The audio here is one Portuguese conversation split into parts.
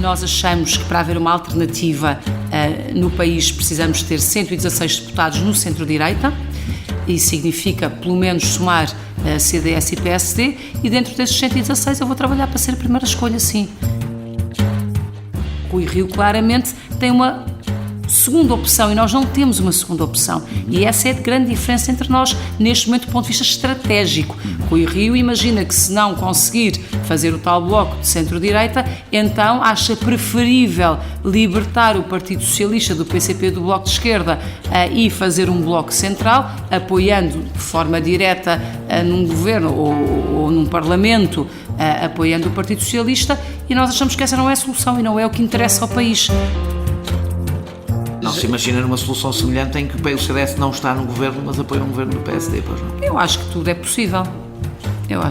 Nós achamos que para haver uma alternativa no país precisamos ter 116 deputados no centro-direita. Isso significa, pelo menos, somar CDS e PSD, e dentro desses 116 eu vou trabalhar para ser a primeira escolha, sim. Rui Rio claramente tem uma segunda opção e nós não temos uma segunda opção, e essa é a grande diferença entre nós neste momento do ponto de vista estratégico. Rui Rio imagina que, se não conseguir fazer o tal bloco de centro-direita, então acha preferível libertar o Partido Socialista do PCP do Bloco de Esquerda e fazer um bloco central, apoiando de forma direta num governo ou num parlamento, apoiando o Partido Socialista, e nós achamos que essa não é a solução e não é o que interessa ao país. Não se imagina numa solução semelhante em que o CDS não está no governo, mas apoia um governo do PSD, pois não? Eu acho que tudo é possível.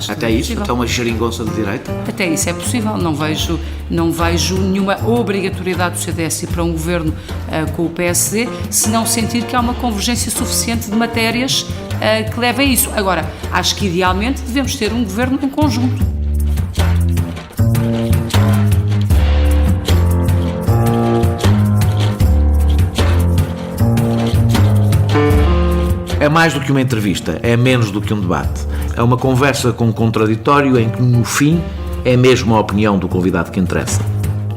Até isso? Até uma geringonça de direita? Até isso é possível. Não vejo nenhuma obrigatoriedade do CDS ir para um governo com o PSD, se não sentir que há uma convergência suficiente de matérias que leva a isso. Agora, acho que idealmente devemos ter um governo em conjunto. É mais do que uma entrevista, é menos do que um debate. É uma conversa com um contraditório em que, no fim, é mesmo a opinião do convidado que interessa.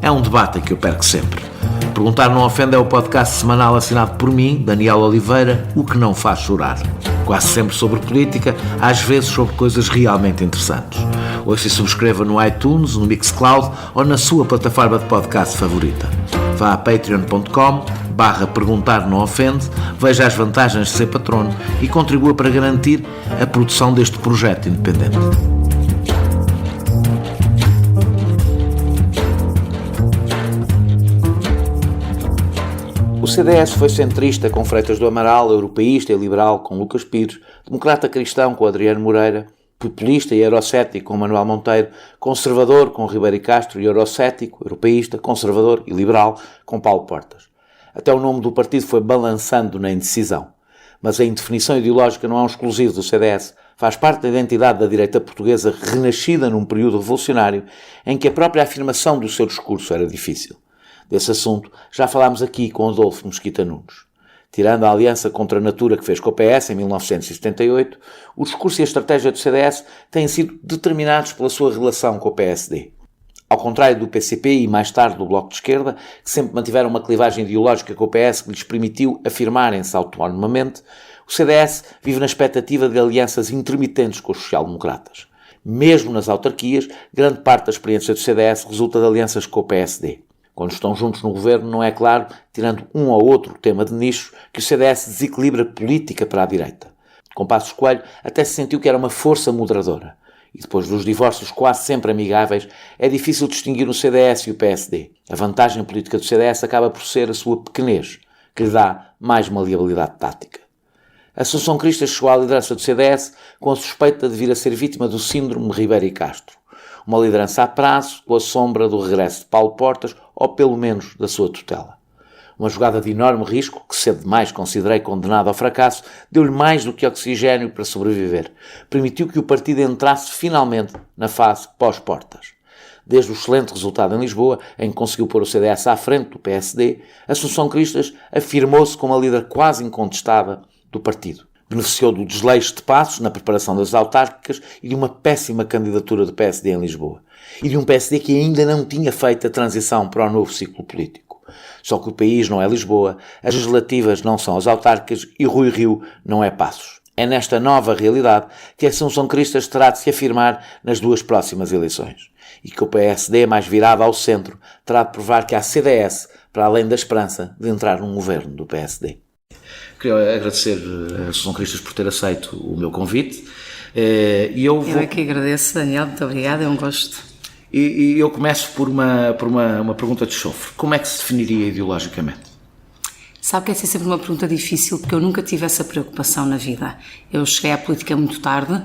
É um debate em que eu perco sempre. Perguntar Não Ofende é o podcast semanal assinado por mim, Daniel Oliveira, o que não faz chorar. Quase sempre sobre política, às vezes sobre coisas realmente interessantes. Ouça e subscreva no iTunes, no Mixcloud ou na sua plataforma de podcast favorita. Vá a patreon.com/perguntar não ofende, veja as vantagens de ser patrono e contribua para garantir a produção deste projeto independente. O CDS foi centrista com Freitas do Amaral, europeísta e liberal com Lucas Pires, democrata cristão com Adriano Moreira, populista e eurocético com Manuel Monteiro, conservador com Ribeiro e Castro e eurocético, europeísta, conservador e liberal com Paulo Portas. Até o nome do partido foi balançando na indecisão. Mas a indefinição ideológica não é um exclusivo do CDS, faz parte da identidade da direita portuguesa renascida num período revolucionário em que a própria afirmação do seu discurso era difícil. Desse assunto já falámos aqui com Adolfo Mesquita Nunes. Tirando a aliança contra a Natura que fez com o PS em 1978, o discurso e a estratégia do CDS têm sido determinados pela sua relação com o PSD. Ao contrário do PCP e mais tarde do Bloco de Esquerda, que sempre mantiveram uma clivagem ideológica com o PS que lhes permitiu afirmarem-se autonomamente, o CDS vive na expectativa de alianças intermitentes com os social-democratas. Mesmo nas autarquias, grande parte da experiência do CDS resulta de alianças com o PSD. Quando estão juntos no governo, não é claro, tirando um ou outro tema de nicho, que o CDS desequilibra política para a direita. Com Passos Coelho, até se sentiu que era uma força moderadora. E depois dos divórcios quase sempre amigáveis, é difícil distinguir o CDS e o PSD. A vantagem política do CDS acaba por ser a sua pequenez, que lhe dá mais maleabilidade tática. Assunção Cristas chegou à liderança do CDS com a suspeita de vir a ser vítima do síndrome Ribeiro e Castro. Uma liderança a prazo, com a sombra do regresso de Paulo Portas, ou pelo menos da sua tutela. Uma jogada de enorme risco, que cedo demais considerei condenada ao fracasso, deu-lhe mais do que oxigênio para sobreviver. Permitiu que o partido entrasse finalmente na fase pós-Portas. Desde o excelente resultado em Lisboa, em que conseguiu pôr o CDS à frente do PSD, Assunção Cristas afirmou-se como a líder quase incontestada do partido. Beneficiou do desleixo de Passos na preparação das autárquicas e de uma péssima candidatura do PSD em Lisboa. E de um PSD que ainda não tinha feito a transição para o novo ciclo político. Só que o país não é Lisboa, as legislativas não são as autárquicas e Rui Rio não é Passos. É nesta nova realidade que Assunção Cristas terá de se afirmar nas duas próximas eleições. E que o PSD, mais virado ao centro, terá de provar que há CDS, para além da esperança de entrar num governo do PSD. Queria agradecer a Assunção Cristas por ter aceito o meu convite. Eu é que agradeço, Daniel, muito obrigada, é um gosto. E eu começo por uma pergunta de chofre. Como é que se definiria ideologicamente? Sabe que essa é sempre uma pergunta difícil, porque eu nunca tive essa preocupação na vida. Eu cheguei à política muito tarde,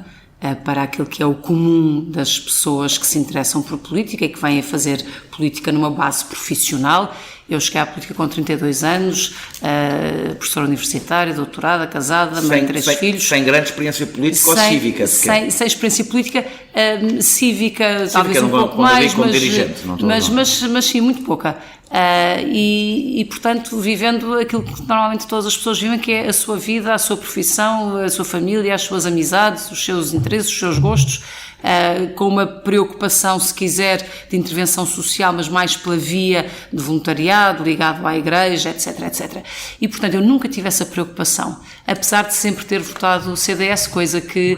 para aquilo que é o comum das pessoas que se interessam por política e que vêm a fazer política numa base profissional. Eu cheguei à política com 32 anos, professora universitária, doutorada, casada, mãe de 3 filhos. Sem grande experiência política ou cívica? Sem experiência política, cívica talvez um pouco mais, mas sim, muito pouca. E, portanto, vivendo aquilo que normalmente todas as pessoas vivem, que é a sua vida, a sua profissão, a sua família, as suas amizades, os seus interesses, os seus gostos, com uma preocupação, se quiser, de intervenção social, mas mais pela via de voluntariado, ligado à igreja, etc, etc. E, portanto, eu nunca tive essa preocupação, apesar de sempre ter votado o CDS, coisa que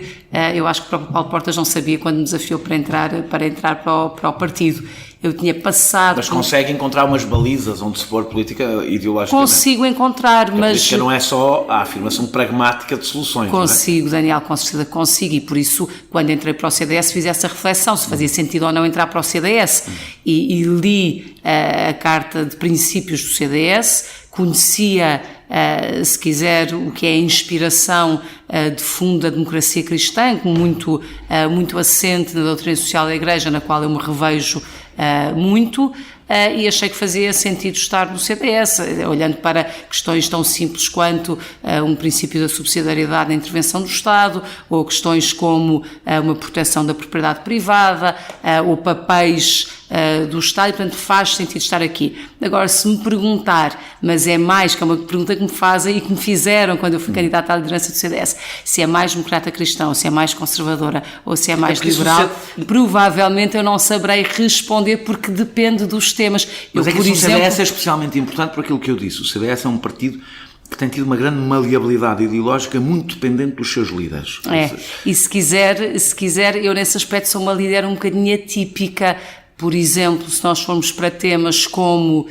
eu acho que o próprio Paulo Portas não sabia quando me desafiou para entrar para o partido. Eu tinha passado... Mas consegue encontrar umas balizas onde se pôr política ideológicamente? Consigo encontrar, mas... A política não é só a afirmação pragmática de soluções, Consigo, não é? Daniel, com certeza consigo, e por isso, quando entrei para o CDS, fiz essa reflexão, se fazia sentido ou não entrar para o CDS, e li a carta de princípios do CDS, conhecia, se quiser, o que é a inspiração de fundo da democracia cristã, muito assente na doutrina social da Igreja, na qual eu me revejo muito, e achei que fazia sentido estar no CDS, olhando para questões tão simples quanto um princípio da subsidiariedade na intervenção do Estado, ou questões como uma proteção da propriedade privada, ou papéis do Estado, e portanto faz sentido estar aqui. Agora, se me perguntar, mas é mais, que é uma pergunta que me fazem e que me fizeram quando eu fui candidata à liderança do CDS, se é mais democrata cristão, se é mais conservadora ou se é mais liberal, provavelmente eu não saberei responder, porque depende dos temas. Mas o CDS é especialmente importante por aquilo que eu disse. O CDS é um partido que tem tido uma grande maleabilidade ideológica muito dependente dos seus líderes. E se quiser, eu nesse aspecto sou uma líder um bocadinho atípica. Por exemplo, se nós formos para temas como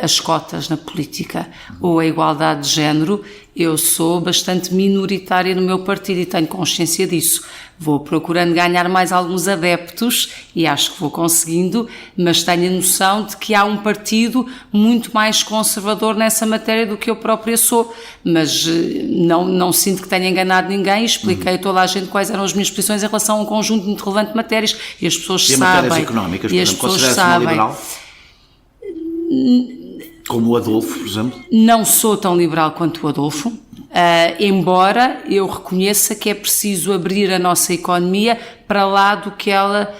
as cotas na política ou a igualdade de género, eu sou bastante minoritária no meu partido e tenho consciência disso. Vou procurando ganhar mais alguns adeptos e acho que vou conseguindo, mas tenho a noção de que há um partido muito mais conservador nessa matéria do que eu própria sou, mas não sinto que tenha enganado ninguém. Expliquei a toda a gente quais eram as minhas posições em relação a um conjunto muito relevante de matérias e as pessoas sabem. E matérias económicas, por exemplo, considera-se uma liberal? Como o Adolfo, por exemplo? Não sou tão liberal quanto o Adolfo, embora eu reconheça que é preciso abrir a nossa economia para lá do que ela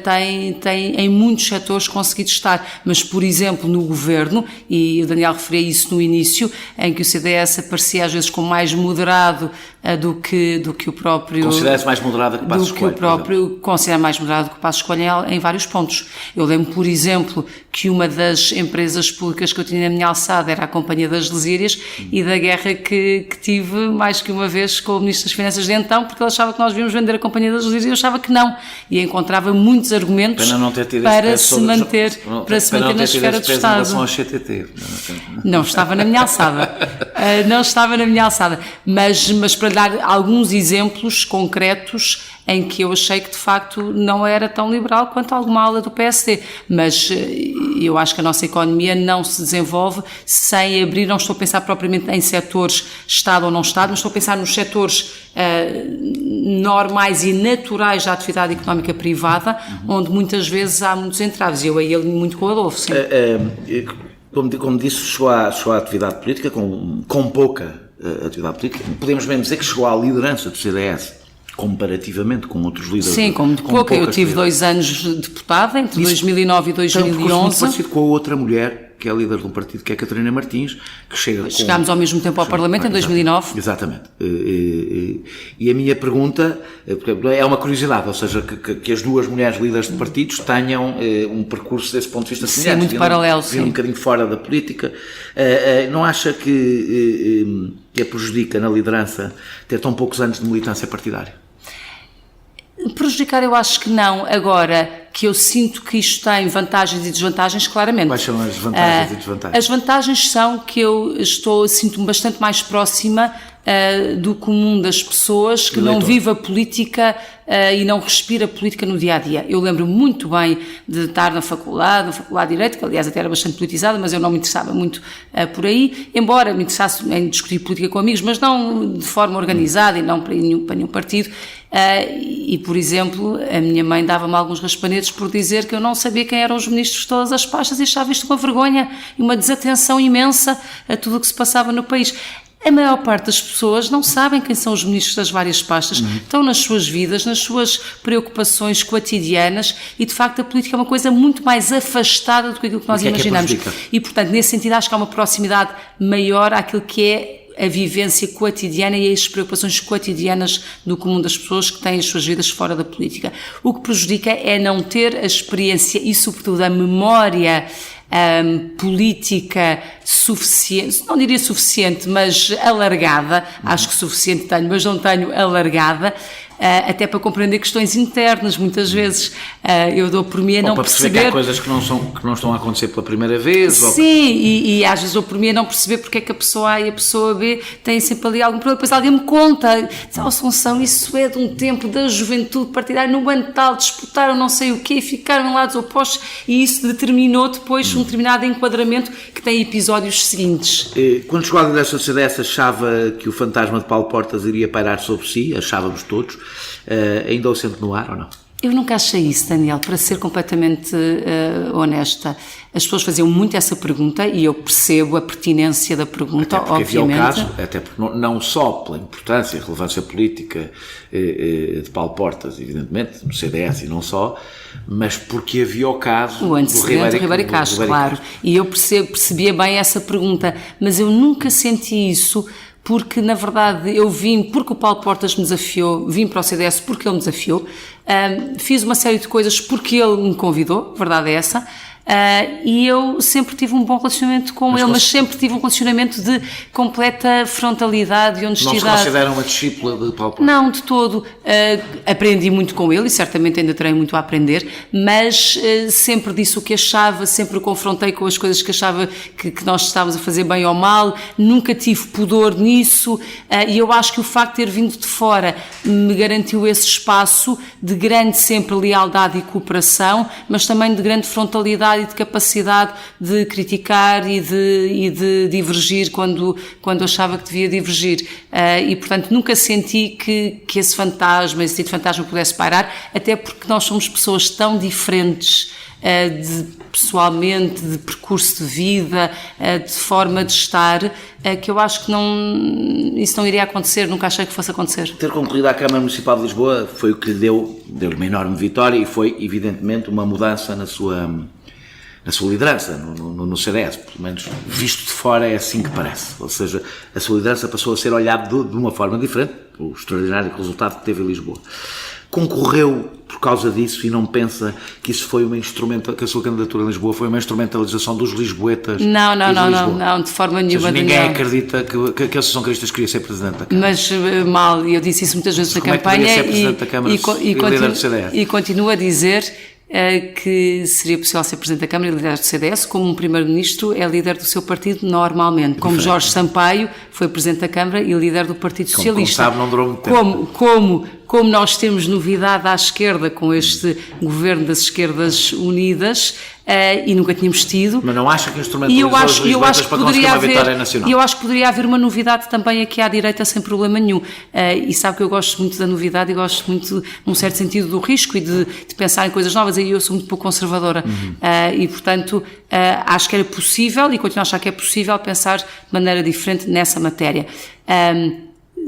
tem em muitos setores conseguido estar. Mas, por exemplo, no governo, e o Daniel referia isso no início, em que o CDS aparecia às vezes como mais moderado do que o próprio... Considera-se mais moderado que o Passos Coelho? Considera mais moderado que o Passos Coelho em vários pontos. Eu lembro, por exemplo, que uma das empresas públicas que eu tinha na minha alçada era a Companhia das Lesírias, e da guerra que tive mais que uma vez com o Ministro das Finanças de então, porque ele achava que nós devíamos vender a Companhia das Lesírias e eu achava que não. E encontrava muitos argumentos para se manter na esfera do Estado. Em relação ao CTT. Não estava na minha alçada. Mas para dar alguns exemplos concretos em que eu achei que de facto não era tão liberal quanto alguma ala do PSD, mas eu acho que a nossa economia não se desenvolve sem abrir. Não estou a pensar propriamente em setores Estado ou não Estado, mas estou a pensar nos setores normais e naturais da atividade económica privada, onde muitas vezes há muitos entraves, e eu aí alinho muito com o Adolfo, sim. Como disse, chegou à atividade política com pouca atividade política. Podemos mesmo dizer que chegou à liderança do CDS comparativamente com outros líderes. Sim, com muito pouca. Eu tive 2 anos de deputada, entre 2009 e 2011. Tem um muito parecido com a outra mulher, que é líder de um partido, que é a Catarina Martins, que chegámos ao mesmo tempo ao Parlamento, em 2009. Exatamente. E a minha pergunta é uma curiosidade, ou seja, que as duas mulheres líderes de partidos tenham um percurso desse ponto de vista semelhante. Sim, muito paralelo, sim. Um bocadinho fora da política. Não acha que a prejudica na liderança ter tão poucos anos de militância partidária? Prejudicar eu acho que não. Agora, que eu sinto que isto tem vantagens e desvantagens, claramente. Quais são as vantagens e desvantagens? As vantagens são que eu sinto-me bastante mais próxima do comum das pessoas que não vive a política e não respira a política no dia-a-dia. Eu lembro muito bem de estar na faculdade de Direito, que aliás até era bastante politizada, mas eu não me interessava muito por aí, embora me interessasse em discutir política com amigos, mas não de forma organizada e não para nenhum partido. E, por exemplo, a minha mãe dava-me alguns raspanetes por dizer que eu não sabia quem eram os ministros de todas as pastas e achava isto uma vergonha e uma desatenção imensa a tudo o que se passava no país. A maior parte das pessoas não sabem quem são os ministros das várias pastas, estão nas suas vidas, nas suas preocupações cotidianas e, de facto, a política é uma coisa muito mais afastada do que aquilo que nós imaginamos. E, portanto, nesse sentido, acho que há uma proximidade maior àquilo que é a vivência cotidiana e as preocupações cotidianas do comum das pessoas que têm as suas vidas fora da política. O que prejudica é não ter a experiência e, sobretudo, a memória política suficiente, não diria suficiente, mas alargada, acho que suficiente tenho, mas não tenho alargada, até para compreender questões internas, muitas vezes. Eu dou por mim a não perceber... que há coisas que não estão a acontecer pela primeira vez. Sim, e às vezes dou por mim a não perceber porque é que a pessoa A e a pessoa B têm sempre ali algum problema. Depois alguém me conta, Assunção, isso é de um tempo da juventude partidária, no ano tal, disputaram não sei o quê, ficaram em lados opostos, e isso determinou depois um determinado enquadramento que tem episódios seguintes. Quando chegou a liderança do CDS, achava que o fantasma de Paulo Portas iria pairar sobre si, achávamos todos. Ainda o sente no ar ou não? Eu nunca achei isso, Daniel, para ser completamente honesta. As pessoas faziam muito essa pergunta e eu percebo a pertinência da pergunta, até porque obviamente. Havia o caso, até porque não só pela importância e relevância política de Paulo Portas, evidentemente, no CDS e não só, mas porque havia o caso o antecedente do Ribeiro Castro, claro. E eu percebia bem essa pergunta, mas eu nunca senti isso. Porque, na verdade, eu vim porque o Paulo Portas me desafiou, vim para o CDS porque ele me desafiou, fiz uma série de coisas porque ele me convidou, a verdade é essa, e eu sempre tive um bom relacionamento com ele, mas sempre tive um relacionamento de completa frontalidade e honestidade. Não se considera uma discípula de Paulo Portas? Não, de todo. Aprendi muito com ele e certamente ainda terei muito a aprender, mas sempre disse o que achava, sempre o confrontei com as coisas que achava que nós estávamos a fazer bem ou mal, nunca tive pudor nisso, e eu acho que o facto de ter vindo de fora me garantiu esse espaço de grande sempre lealdade e cooperação, mas também de grande frontalidade e de capacidade de criticar e de divergir quando achava que devia divergir. E, portanto, nunca senti que esse fantasma, esse tipo de fantasma pudesse pairar, até porque nós somos pessoas tão diferentes pessoalmente, de percurso de vida, de forma de estar, que eu acho que isso não iria acontecer, nunca achei que fosse acontecer. Ter concluído a Câmara Municipal de Lisboa foi o que lhe deu-lhe uma enorme vitória e foi, evidentemente, uma mudança na sua liderança, no CDS, pelo menos visto de fora é assim que parece. Ou seja, a sua liderança passou a ser olhada de uma forma diferente, o extraordinário resultado que teve em Lisboa. Concorreu por causa disso e não pensa que isso foi que a sua candidatura em Lisboa foi uma instrumentalização dos lisboetas? Não, de forma nenhuma. Seja, ninguém acredita que a Associação Cristas queria ser Presidente da Câmara. Mas mal, eu disse isso muitas vezes na campanha ser Presidente da Câmara e líder do CDS? E continuo a dizer que seria possível ser Presidente da Câmara e líder do CDS, como um Primeiro-Ministro é líder do seu partido normalmente, como Jorge Sampaio foi Presidente da Câmara e líder do Partido Socialista. Como sabe, não durou muito tempo. Como nós temos novidade à esquerda com este governo das esquerdas unidas, e nunca tínhamos tido. Mas não acha que instrumentalizou os lisboetas para conseguir uma vitória nacional? E eu acho que poderia haver uma novidade também aqui à direita sem problema nenhum. E sabe que eu gosto muito da novidade e gosto muito, num certo sentido, do risco e de pensar em coisas novas. Aí eu sou muito pouco conservadora. E, portanto, acho que era possível e continuo a achar que é possível pensar de maneira diferente nessa matéria.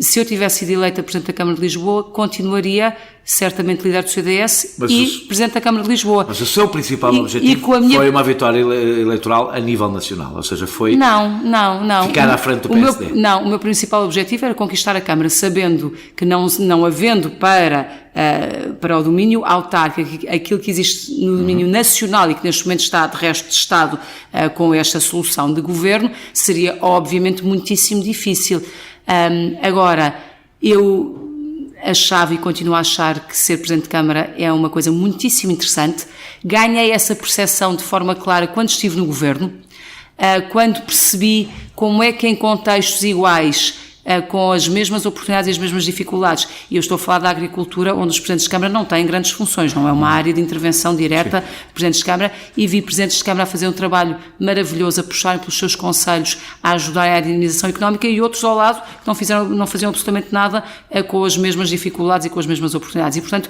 Se eu tivesse sido eleita Presidente da Câmara de Lisboa, continuaria certamente líder do CDS Presidente da Câmara de Lisboa. Mas o seu principal objetivo foi uma vitória eleitoral a nível nacional, ou seja, foi ficar à frente do PSD. O meu principal objetivo era conquistar a Câmara, sabendo que não havendo para o domínio autárquico, aquilo que existe no domínio nacional e que neste momento está de resto de Estado com esta solução de governo, seria obviamente muitíssimo difícil. Agora, eu achava e continuo a achar que ser Presidente de Câmara é uma coisa muitíssimo interessante. Ganhei essa percepção de forma clara quando estive no Governo, quando percebi como é que em contextos iguais com as mesmas oportunidades e as mesmas dificuldades. E eu estou a falar da agricultura, onde os presidentes de Câmara não têm grandes funções, não é uma área de intervenção direta de presidentes de Câmara, e vi presidentes de Câmara a fazer um trabalho maravilhoso, a puxarem pelos seus conselhos, a ajudar a dinamização económica, e outros ao lado que não faziam absolutamente nada com as mesmas dificuldades e com as mesmas oportunidades. E, portanto,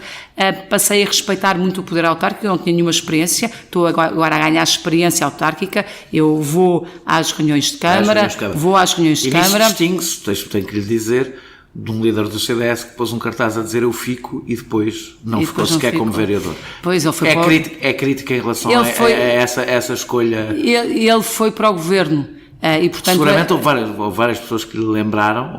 passei a respeitar muito o poder autárquico. Eu não tinha nenhuma experiência, estou agora a ganhar experiência autárquica. Eu vou às reuniões de Câmara, distingue-se, tenho que lhe dizer, de um líder do CDS que pôs um cartaz a dizer eu fico e depois não ficou sequer como vereador. Pois, ele foi crítica em relação a essa escolha. Ele foi para o governo. E, portanto, seguramente houve várias pessoas que lhe lembraram,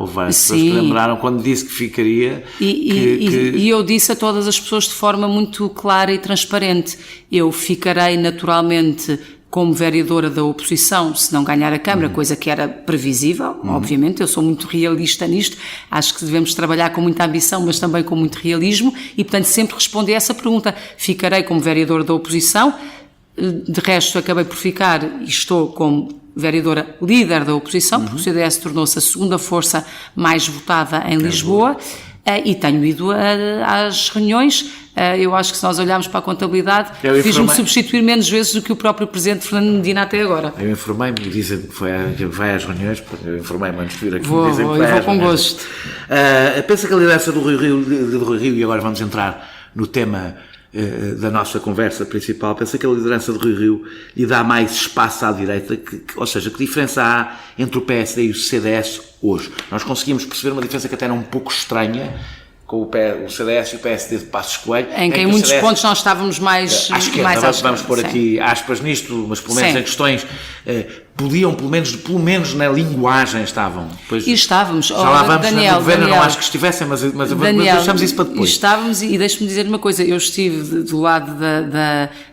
quando disse que ficaria. E eu disse a todas as pessoas de forma muito clara e transparente: eu ficarei naturalmente como vereadora da oposição se não ganhar a Câmara, coisa que era previsível, obviamente. Eu sou muito realista nisto, acho que devemos trabalhar com muita ambição, mas também com muito realismo, e portanto sempre respondi a essa pergunta: ficarei como vereadora da oposição. De resto, acabei por ficar e estou como vereadora líder da oposição, porque o CDS tornou-se a segunda força mais votada em Lisboa, e tenho ido às reuniões. Eu acho que se nós olharmos para a contabilidade, fiz-me substituir menos vezes do que o próprio Presidente Fernando Medina até agora. Eu informei-me, e dizem que vai às reuniões, porque eu informei-me antes de vir aqui. Vou com gosto. Pensa que a liderança do Rui Rio, e agora vamos entrar no tema da nossa conversa principal, pensa que a liderança do Rui Rio lhe dá mais espaço à direita, ou seja, que diferença há entre o PSD e o CDS hoje? Nós conseguimos perceber uma diferença que até era um pouco estranha, com o CDS e o PSD de Passos Coelho. Em que em muitos pontos nós estávamos mais à esquerda. Vamos pôr aqui aspas nisto, mas pelo menos em questões podiam, pelo menos na linguagem estavam. E estávamos. Já lá vamos, no governo não acho que estivessem, mas deixamos isso para depois. Estávamos, e deixe-me dizer uma coisa, eu estive do lado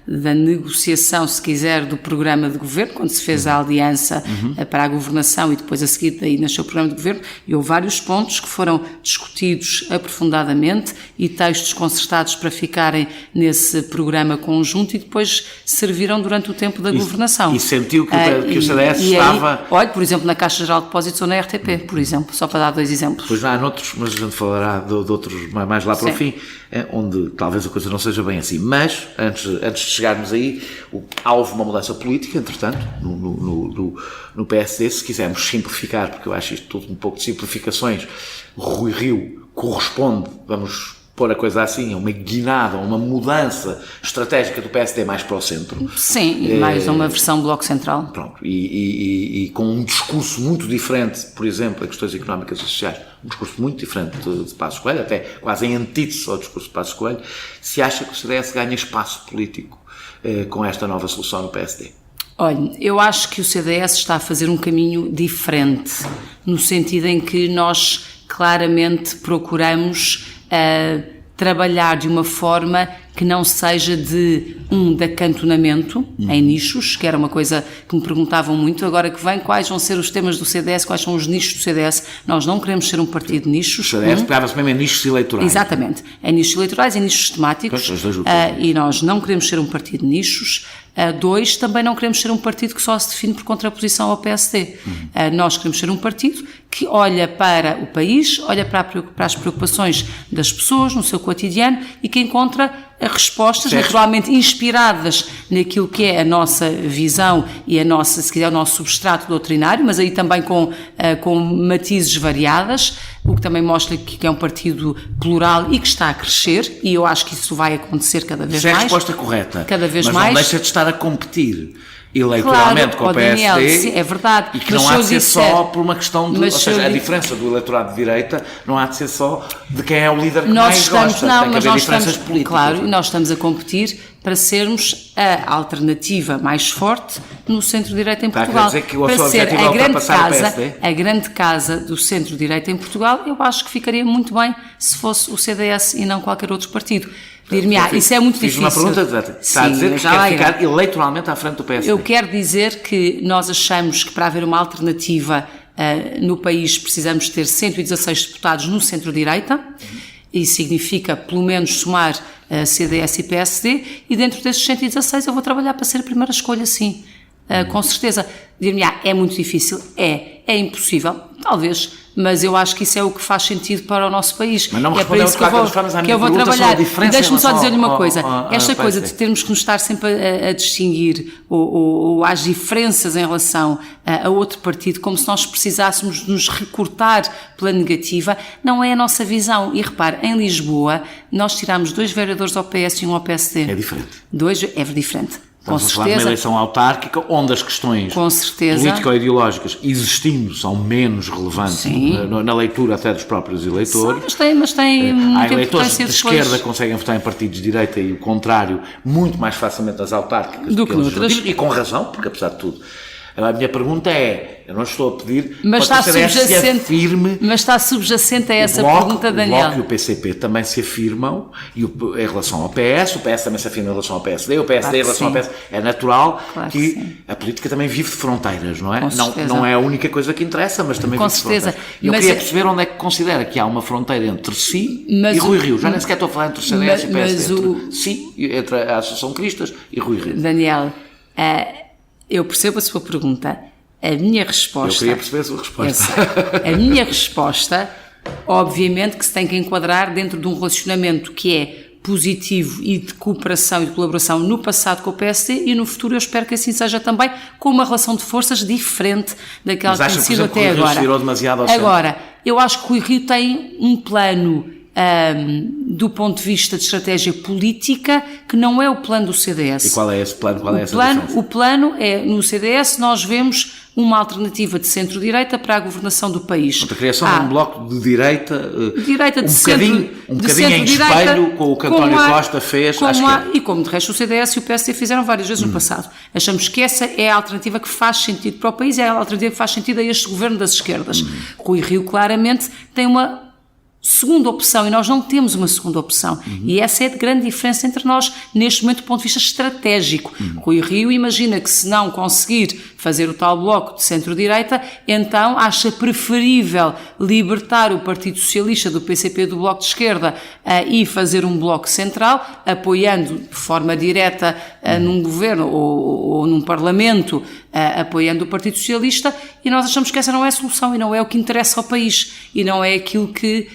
da negociação, se quiser, do programa de governo, quando se fez a aliança para a governação, e depois a seguir daí nasceu o programa de governo, e houve vários pontos que foram discutidos aprofundadamente e textos concertados para ficarem nesse programa conjunto, e depois serviram durante o tempo da governação. E sentiu que o CDS estava... Aí, olha, por exemplo, na Caixa Geral de Depósitos ou na RTP, por exemplo, só para dar 2 exemplos. Pois há noutros, mas a gente falará de outros mais lá para o fim, onde talvez a coisa não seja bem assim. Mas, antes de chegarmos aí, houve uma mudança política, entretanto, no PSD, se quisermos simplificar, porque eu acho isto tudo um pouco de simplificações. Rui Rio corresponde, vamos pôr a coisa assim, a uma guinada, uma mudança estratégica do PSD mais para o centro. Sim, e mais uma versão Bloco Central. Pronto, e com um discurso muito diferente, por exemplo, em questões económicas e sociais, um discurso muito diferente de Passos Coelho, até quase em antítese ao discurso de Passos Coelho. Se acha que o CDS ganha espaço político com esta nova solução no PSD? Olha, eu acho que o CDS está a fazer um caminho diferente, no sentido em que nós claramente procuramos trabalhar de uma forma que não seja de acantonamento em nichos, que era uma coisa que me perguntavam muito, agora que vem, quais vão ser os temas do CDS, quais são os nichos do CDS. Nós não queremos ser um partido de nichos. O CDS pegava-se mesmo em nichos eleitorais. Exatamente, em nichos eleitorais, em nichos temáticos, e nós não queremos ser um partido de nichos. 2, também não queremos ser um partido que só se define por contraposição ao PSD. Nós queremos ser um partido que olha para o país, olha para as preocupações das pessoas no seu cotidiano e que encontra respostas naturalmente inspiradas naquilo que é a nossa visão e a nossa, se quiser, o nosso substrato doutrinário, mas aí também com matizes variadas, o que também mostra que é um partido plural e que está a crescer, e eu acho que isso vai acontecer cada vez mais. Isso é a resposta correta. Cada vez mas mais. Não deixa de estar a competir eleitoralmente com o PSD, Daniel, sim, é verdade. E que não há de ser só por uma questão de... Ou seja, a diferença do eleitorado de direita não há de ser só de quem é o líder que mais gosta. Tem que haver diferenças políticas. Claro, e nós estamos a competir para sermos a alternativa mais forte no centro-direita em Portugal. Quer dizer que o seu objetivo é ultrapassar o PSD? A grande casa do centro-direita em Portugal, eu acho que ficaria muito bem se fosse o CDS e não qualquer outro partido. Dir-me, isso é muito difícil. Fiz uma pergunta, está a dizer que quer ficar eleitoralmente à frente do PSD. Eu quero dizer que nós achamos que para haver uma alternativa no país precisamos ter 116 deputados no centro-direita, e significa pelo menos somar CDS e PSD, e dentro desses 116 eu vou trabalhar para ser a primeira escolha, sim. Com certeza. Dir-me, é muito difícil, é impossível. Talvez, mas eu acho que isso é o que faz sentido para o nosso país. Mas não me é para isso que eu vou trabalhar. Deixa-me só dizer-lhe uma coisa. Esta coisa de termos que nos estar sempre a distinguir ou às diferenças em relação a outro partido, como se nós precisássemos nos recortar pela negativa, não é a nossa visão. E repare, em Lisboa, nós tirámos 2 vereadores ao PS e um ao PSD. É diferente. 2 é diferente. Estamos a falar de uma eleição autárquica onde as questões político-ideológicas existindo são menos relevantes na leitura até dos próprios eleitores. Sim, mas tem há eleitores de esquerda que conseguem votar em partidos de direita e o contrário muito mais facilmente nas autárquicas do que noutras. E com razão, porque apesar de tudo. A minha pergunta é, eu não estou a pedir mas para está que se afirme... Mas está subjacente a essa pergunta, Daniel. O Bloco e o PCP também se afirmam em relação ao PS, o PS também se afirma em relação ao PSD, o PSD em relação ao PS. É natural que a política também vive de fronteiras, não é? Não é a única coisa que interessa, mas também vive de fronteiras. E eu queria perceber onde é que considera que há uma fronteira entre si e Rui Rio. Já nem sequer estou a falar entre o CDS e o PSD, entre a Associação Cristas e Rui Rio. Daniel, eu percebo a sua pergunta. A minha resposta... Eu queria perceber a sua resposta. A minha resposta, obviamente, que se tem que enquadrar dentro de um relacionamento que é positivo e de cooperação e de colaboração no passado com o PSD e no futuro eu espero que assim seja também, com uma relação de forças diferente daquela que tem sido até agora. Mas acha que o Rui Rio se virou demasiado ao centro? Agora, eu acho que o Rui Rio tem um plano... do ponto de vista de estratégia política, que não é o plano do CDS. E qual é esse plano? Qual é essa diferença? O plano é, no CDS, nós vemos uma alternativa de centro-direita para a governação do país. A criação de um bloco de direita, um bocadinho em espelho com o que António Costa fez à esquerda. E como de resto o CDS e o PSD fizeram várias vezes no passado. Achamos que essa é a alternativa que faz sentido para o país, é a alternativa que faz sentido a este governo das esquerdas. Rui Rio claramente tem uma segunda opção, e nós não temos uma segunda opção. E essa é a grande diferença entre nós, neste momento, do ponto de vista estratégico. Rui Rio imagina que se não conseguir fazer o tal bloco de centro-direita, então acha preferível libertar o Partido Socialista do PCP do Bloco de Esquerda e fazer um bloco central, apoiando de forma direta num governo ou num parlamento, apoiando o Partido Socialista, e nós achamos que essa não é a solução e não é o que interessa ao país e não é aquilo que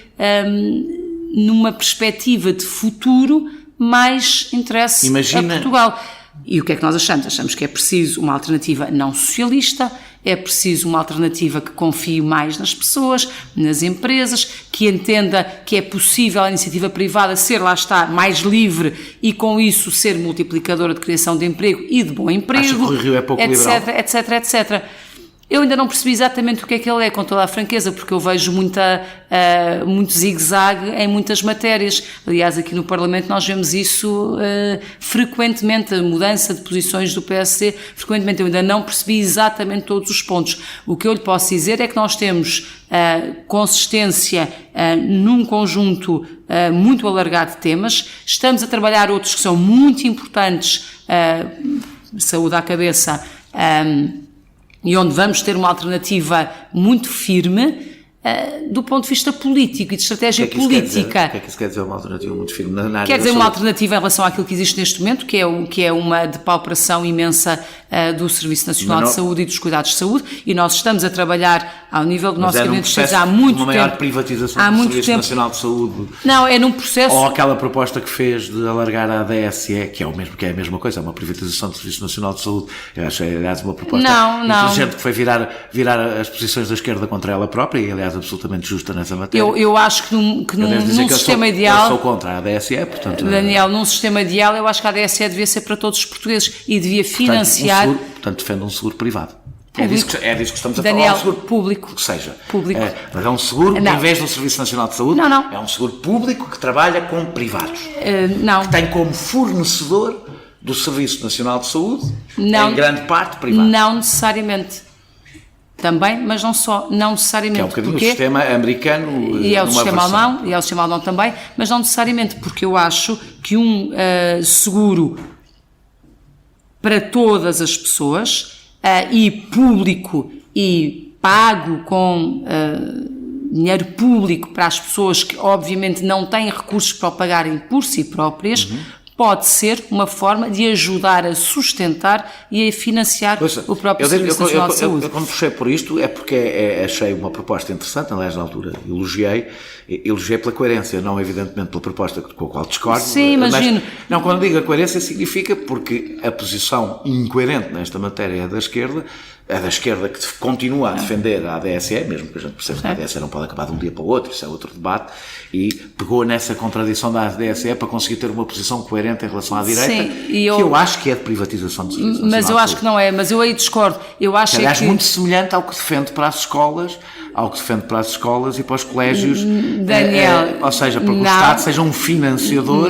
numa perspectiva de futuro mais interessa a Portugal. E o que é que nós achamos? Achamos que é preciso uma alternativa não socialista, é preciso uma alternativa que confie mais nas pessoas, nas empresas, que entenda que é possível a iniciativa privada ser, lá está, mais livre e com isso ser multiplicadora de criação de emprego e de bom emprego, acho que o Rio é pouco liberal. etc. Eu ainda não percebi exatamente o que ele é, com toda a franqueza, porque eu vejo muito zigue-zague em muitas matérias. Aliás, aqui no Parlamento nós vemos isso frequentemente, a mudança de posições do PSD, frequentemente. Eu ainda não percebi exatamente todos os pontos. O que eu lhe posso dizer é que nós temos consistência num conjunto muito alargado de temas. Estamos a trabalhar outros que são muito importantes, saúde à cabeça, e onde vamos ter uma alternativa muito firme do ponto de vista político e de estratégia política. O que é que isso quer dizer, uma alternativa muito firme? Quer dizer uma alternativa em relação àquilo que existe neste momento, que é uma depauperação imensa do Serviço Nacional de Saúde e dos cuidados de saúde, e nós estamos a trabalhar ao nível do nosso gabinete de pesquisa há muito tempo. Uma maior privatização do Serviço Nacional de Saúde. Não, é num processo... Ou aquela proposta que fez de alargar a ADSE, que é a mesma coisa, é uma privatização do Serviço Nacional de Saúde. Eu acho, aliás, uma proposta inteligente que foi virar as posições da esquerda contra ela própria, e aliás absolutamente justa nessa matéria. Eu acho que num sistema ideal... Eu sou contra a ADSE, portanto... Daniel, num sistema ideal, eu acho que a ADSE devia ser para todos os portugueses e devia financiar... Portanto, defende um seguro privado. É disso que estamos a Daniel, falar. Um seguro público. Que seja. Público. Mas é um seguro, em vez do Serviço Nacional de Saúde, não. É um seguro público que trabalha com privados. Não. Que tem como fornecedor do Serviço Nacional de Saúde, em grande parte, privado. Não necessariamente. Também, mas não só, não necessariamente. Que é um bocadinho o sistema americano. E é o sistema alemão, e é o sistema alemão também, mas não necessariamente, porque eu acho que um seguro para todas as pessoas, e público e pago com dinheiro público para as pessoas que obviamente não têm recursos para o pagarem por si próprias, pode ser uma forma de ajudar a sustentar e a financiar o próprio Serviço Nacional de Saúde. Eu, quando puxei por isto, é porque achei uma proposta interessante, aliás, na altura elogiei pela coerência, não evidentemente pela proposta com a qual discordo. Sim, imagino. Não, quando digo a coerência significa porque a posição incoerente nesta matéria é da esquerda que continua a defender a ADSE, mesmo que a gente perceba que a ADSE não pode acabar de um dia para o outro, isso é outro debate, e pegou nessa contradição da ADSE para conseguir ter uma posição coerente em relação à direita, que eu acho que é de privatização de serviços. Mas eu acho que não é, mas eu aí discordo. Eu acho aliás, muito semelhante ao que defende para as escolas, e para os colégios, Daniel, ou seja, para que o Estado seja um financiador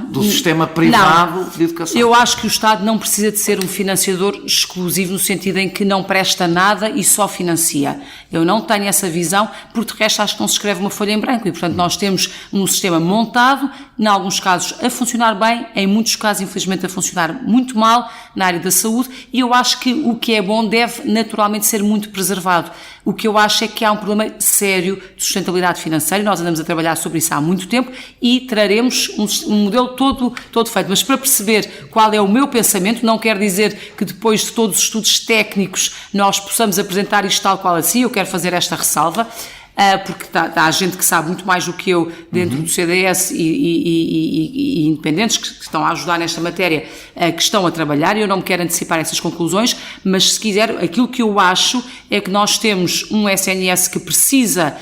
do sistema privado de educação. Eu acho que o Estado não precisa de ser um financiador exclusivo no sentido em que não presta nada e só financia. Eu não tenho essa visão, porque de resto acho que não se escreve uma folha em branco e, portanto, nós temos um sistema montado, em alguns casos a funcionar bem, em muitos casos, infelizmente, a funcionar muito mal na área da saúde, e eu acho que o que é bom deve naturalmente ser muito preservado. O que eu acho é que há um problema sério de sustentabilidade financeira, nós andamos a trabalhar sobre isso há muito tempo e traremos um modelo todo feito. Mas para perceber qual é o meu pensamento, não quer dizer que depois de todos os estudos técnicos nós possamos apresentar isto tal qual assim, eu quero fazer esta ressalva, porque há gente que sabe muito mais do que eu dentro do CDS e independentes que estão a ajudar nesta matéria, que estão a trabalhar, e eu não me quero antecipar essas conclusões, mas se quiser, aquilo que eu acho é que nós temos um SNS que precisa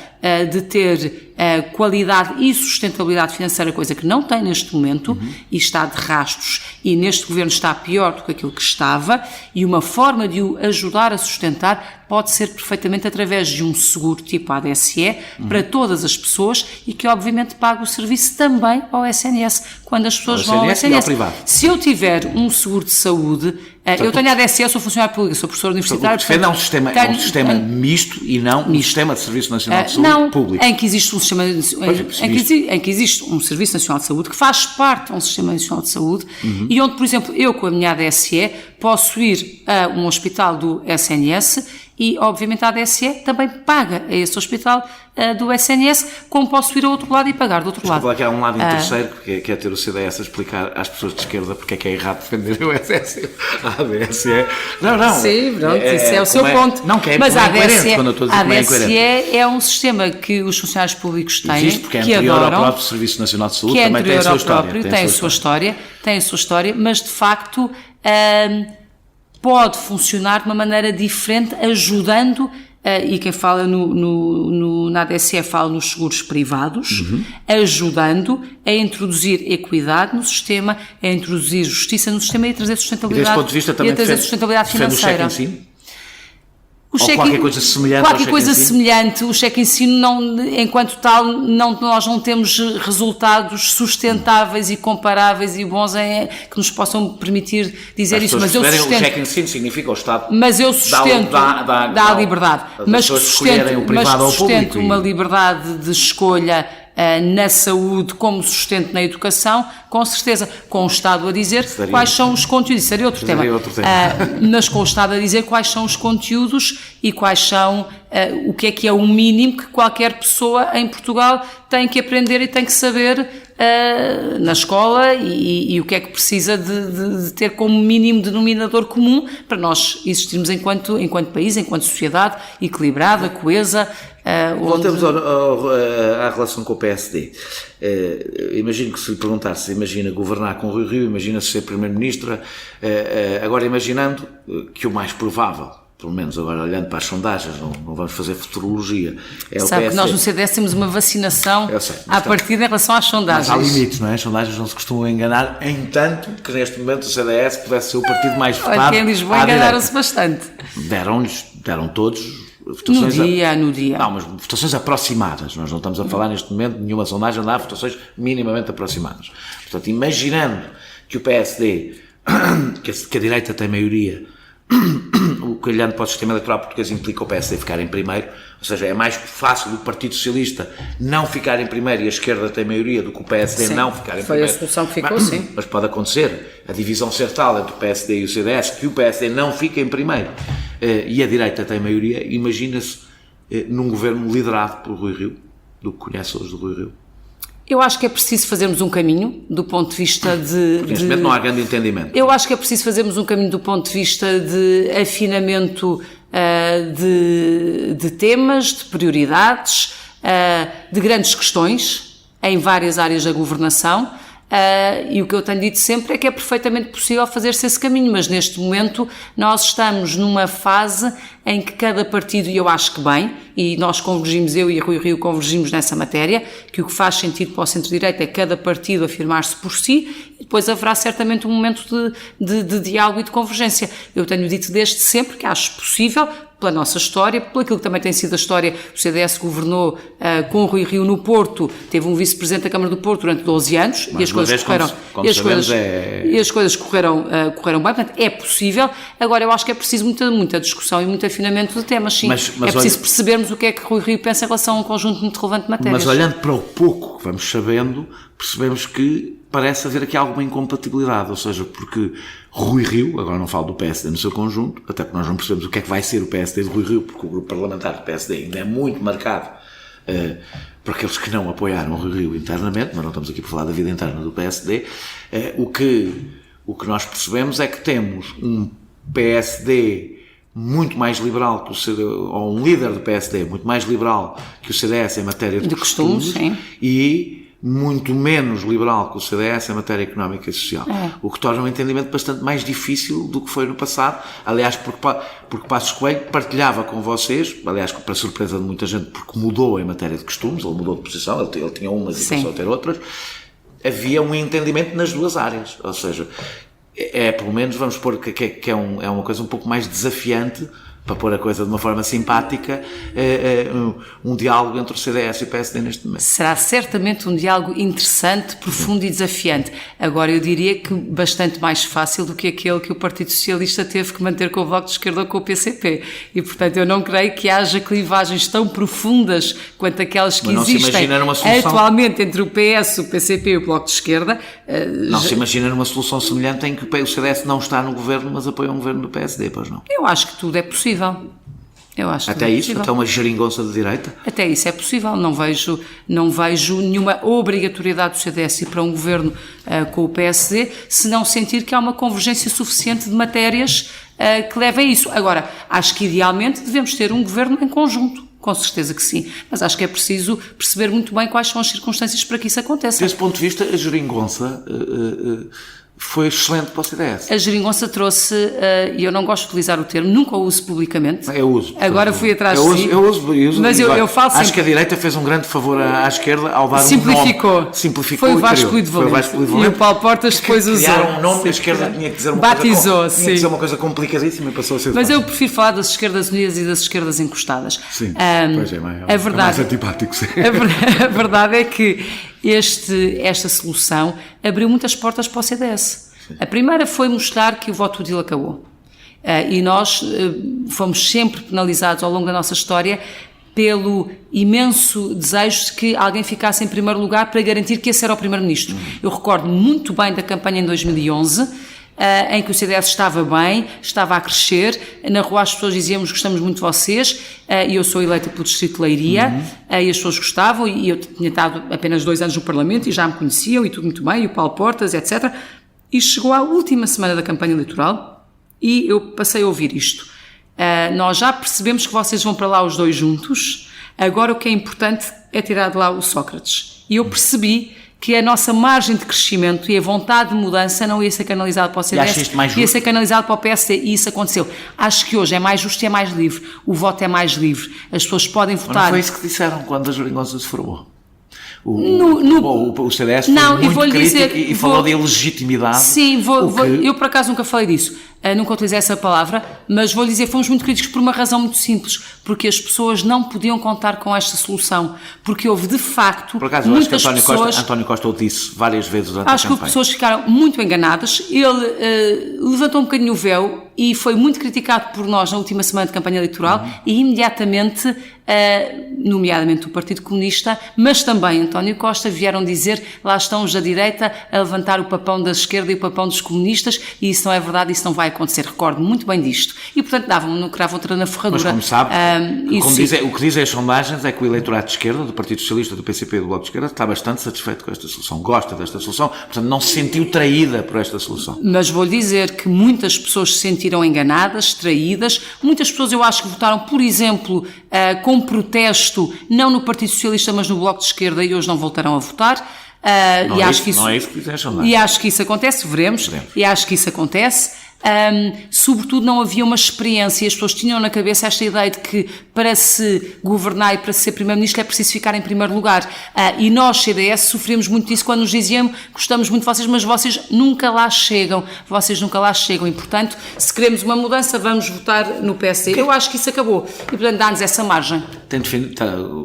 de ter qualidade e sustentabilidade financeira, coisa que não tem neste momento, e está de rastros, e neste governo está pior do que aquilo que estava, e uma forma de o ajudar a sustentar pode ser perfeitamente através de um seguro tipo ADSE para todas as pessoas e que obviamente pague o serviço também ao SNS, quando as pessoas vão ao SNS. Se eu tiver um seguro de saúde, eu tenho ADSE, sou funcionário público, sou professor universitário. Defende um sistema misto e não um sistema de Serviço Nacional de Saúde público. Em que existe um sistema, em que existe um Serviço Nacional de Saúde que faz parte de um Sistema Nacional de Saúde e onde, por exemplo, eu com a minha ADSE posso ir a um hospital do SNS e, obviamente, a ADSE também paga a esse hospital do SNS, como posso ir ao outro lado e pagar do outro lado. Desculpa, que há um lado terceiro, que é ter o CDS a explicar às pessoas de esquerda porque é que é errado defender o SS, a ADSE. Não. Sim, pronto, isso é o seu ponto. Não, que é, mas a ADSE, quando eu estou a dizer a ADSE é um sistema que os funcionários públicos têm, existe porque é anterior ao próprio Serviço Nacional de Saúde, também tem a sua história. Tem a sua história, mas de facto pode funcionar de uma maneira diferente, ajudando, e quem fala na ADSE fala nos seguros privados, ajudando a introduzir equidade no sistema, a introduzir justiça no sistema e a trazer sustentabilidade, desse ponto de vista, também sustentabilidade financeira. Qualquer coisa semelhante. O cheque ensino, não, enquanto tal, nós não temos resultados sustentáveis e comparáveis e bons que nos possam permitir dizer isso. Mas eu sustento. O cheque ensino significa o Estado. Mas eu sustento. Dá liberdade. Mas sustento uma liberdade de escolha na saúde como sustento na educação, com certeza, com o Estado a dizer quais são os conteúdos, isso seria outro tema, mas com o Estado a dizer quais são os conteúdos e quais são, o que é o mínimo que qualquer pessoa em Portugal tem que aprender e tem que saber na escola e o que é que precisa de ter como mínimo denominador comum para nós existirmos enquanto país, enquanto sociedade equilibrada, coesa. Voltamos à relação com o PSD. Imagino que se lhe perguntasse, imagina governar com o Rui Rio, imagina-se ser Primeiro-Ministro, agora imaginando que o mais provável, pelo menos agora olhando para as sondagens, não vamos fazer futurologia, é o Sabe PSD. Que nós no CDS temos uma vacinação à partida em relação às sondagens. Mas há limites, não é? As sondagens não se costumam enganar, em tanto que neste momento o CDS pudesse ser o partido mais votado. Aqui em Lisboa enganaram-se bastante. Deram todos votações no dia. Não, mas votações aproximadas. Nós não estamos a falar neste momento de nenhuma sondagem, não há votações minimamente aproximadas. Portanto, imaginando que o PSD, que a direita tem maioria, o que olhando para o sistema eleitoral português implica o PSD ficar em primeiro, ou seja, é mais fácil o Partido Socialista não ficar em primeiro e a esquerda tem maioria do que o PSD não ficar em primeiro. Foi a solução que ficou, sim. Mas pode acontecer a divisão ser tal entre o PSD e o CDS que o PSD não fica em primeiro e a direita tem maioria. Imagina-se num governo liderado por Rui Rio, do que conhece hoje do Rui Rio. Eu acho que é preciso fazermos um caminho do ponto de vista de... Neste momento não há grande entendimento. Eu acho que é preciso fazermos um caminho do ponto de vista de afinamento de temas, de prioridades, de grandes questões em várias áreas da governação. E o que eu tenho dito sempre é que é perfeitamente possível fazer-se esse caminho, mas neste momento nós estamos numa fase em que cada partido, e eu acho que bem, e nós convergimos, eu e Rui Rio convergimos nessa matéria, que o que faz sentido para o centro-direita é cada partido afirmar-se por si, e depois haverá certamente um momento de diálogo e de convergência. Eu tenho dito desde sempre que acho possível, pela nossa história, pelo aquilo que também tem sido a história, o CDS governou com o Rui Rio no Porto, teve um vice-presidente da Câmara do Porto durante 12 anos, e as coisas correram, e as coisas correram bem, portanto é possível. Agora eu acho que é preciso muita discussão e muito afinamento de temas, sim. Mas é preciso percebermos o que é que Rui Rio pensa em relação a um conjunto muito relevante de matérias. Mas olhando para o pouco que vamos sabendo, percebemos que parece haver aqui alguma incompatibilidade, ou seja, porque Rui Rio, agora não falo do PSD no seu conjunto, até porque nós não percebemos o que é que vai ser o PSD de Rui Rio, porque o grupo parlamentar do PSD ainda é muito marcado por aqueles que não apoiaram o Rui Rio internamente, mas não estamos aqui por falar da vida interna do PSD. O que nós percebemos é que temos um PSD muito mais liberal que o CDS, ou um líder do PSD muito mais liberal que o CDS em matéria de costumes, sim. E muito menos liberal que o CDS em matéria económica e social. O que torna um entendimento bastante mais difícil do que foi no passado. Aliás, porque Passos Coelho partilhava com vocês, aliás, para surpresa de muita gente, porque mudou em matéria de costumes, ele mudou de posição, ele tinha umas e passou a ter outras. Havia um entendimento nas duas áreas. Ou seja, pelo menos, vamos pôr que é uma coisa um pouco mais desafiante, para pôr a coisa de uma forma simpática, um diálogo entre o CDS e o PSD neste momento. Será certamente um diálogo interessante, profundo e desafiante. Agora, eu diria que bastante mais fácil do que aquele que o Partido Socialista teve que manter com o Bloco de Esquerda ou com o PCP. E, portanto, eu não creio que haja clivagens tão profundas quanto aquelas que existem atualmente entre o PS, o PCP e o Bloco de Esquerda. Não se imagina numa solução semelhante em que o CDS não está no governo, mas apoia um governo do PSD, pois não? Eu acho que tudo é possível. Eu acho até isso? Até uma geringonça de direita? Até isso é possível. Não vejo nenhuma obrigatoriedade do CDS ir para um governo com o PSD, se não sentir que há uma convergência suficiente de matérias que levem a isso. Agora, acho que idealmente devemos ter um governo em conjunto. Com certeza que sim, mas acho que é preciso perceber muito bem quais são as circunstâncias para que isso aconteça. Desse ponto de vista, a geringonça foi excelente para o CDS. A geringonça trouxe, e eu não gosto de utilizar o termo, nunca o uso publicamente. Eu uso. Agora fui atrás de si. Eu uso. Mas eu falo sempre. Acho que a direita fez um grande favor à esquerda ao dar Simplificou. um nome. Simplificou. Foi o Vasco Lidevalente. E o Paulo Portas depois usou. Criaram um nome que a esquerda tinha que dizer uma Batizou, tinha que dizer uma coisa complicadíssima e passou a ser Mas eu prefiro falar das esquerdas unidas e das esquerdas encostadas. Sim, pois é mais antipático. Sim. A verdade é que esta solução abriu muitas portas para o CDS. A primeira foi mostrar que o voto útil acabou. E nós fomos sempre penalizados ao longo da nossa história pelo imenso desejo de que alguém ficasse em primeiro lugar para garantir que esse era o primeiro-ministro. Eu recordo muito bem da campanha em 2011, em que o CDS estava bem, estava a crescer, na rua as pessoas dizíamos gostamos muito de vocês, e eu sou eleita pelo Distrito de Leiria, e as pessoas gostavam, e eu tinha estado apenas 2 anos no Parlamento e já me conheciam, e tudo muito bem, e o Paulo Portas, etc. E chegou à última semana da campanha eleitoral e eu passei a ouvir isto. Nós já percebemos que vocês vão para lá os dois juntos, agora o que é importante é tirar de lá o Sócrates. E eu percebi que a nossa margem de crescimento e a vontade de mudança não ia ser canalizada para o CDS, ia ser canalizada para o PSD, e isso aconteceu. Acho que hoje é mais justo e é mais livre. O voto é mais livre. As pessoas podem votar. Mas não foi isso que disseram quando a geringonça se formou? O CDS foi muito crítico e falou de ilegitimidade. Sim, eu por acaso nunca falei disso, nunca utilizei essa palavra, mas vou dizer, fomos muito críticos por uma razão muito simples, porque as pessoas não podiam contar com esta solução, porque houve de facto por acaso, muitas eu acho que pessoas... António Costa o disse várias vezes durante a campanha. Acho que as pessoas ficaram muito enganadas, ele levantou um bocadinho o véu e foi muito criticado por nós na última semana de campanha eleitoral e imediatamente, nomeadamente o Partido Comunista, mas também António Costa, vieram dizer, lá estão os da direita a levantar o papão da esquerda e o papão dos comunistas, e isso não é verdade, isso não vai vai acontecer, recordo muito bem disto. E, portanto, davam-me outra na ferradura. Mas, como sabe, o que dizem as sondagens é que o eleitorado de esquerda, do Partido Socialista, do PCP e do Bloco de Esquerda, está bastante satisfeito com esta solução, gosta desta solução, portanto, não se sentiu traída por esta solução. Mas vou dizer que muitas pessoas se sentiram enganadas, traídas. Muitas pessoas, eu acho que votaram, por exemplo, com protesto, não no Partido Socialista, mas no Bloco de Esquerda, e hoje não voltarão a votar. Não é isso que dizem as sondagens. E acho que isso acontece, veremos. E acho que isso acontece. Sobretudo não havia uma experiência, as pessoas tinham na cabeça esta ideia de que para se governar e para se ser Primeiro-Ministro é preciso ficar em primeiro lugar, e nós, CDS, sofremos muito disso quando nos diziam: gostamos muito de vocês, mas vocês nunca lá chegam, e portanto, se queremos uma mudança, vamos votar no PSD. Eu acho que isso acabou, e portanto dá-nos essa margem.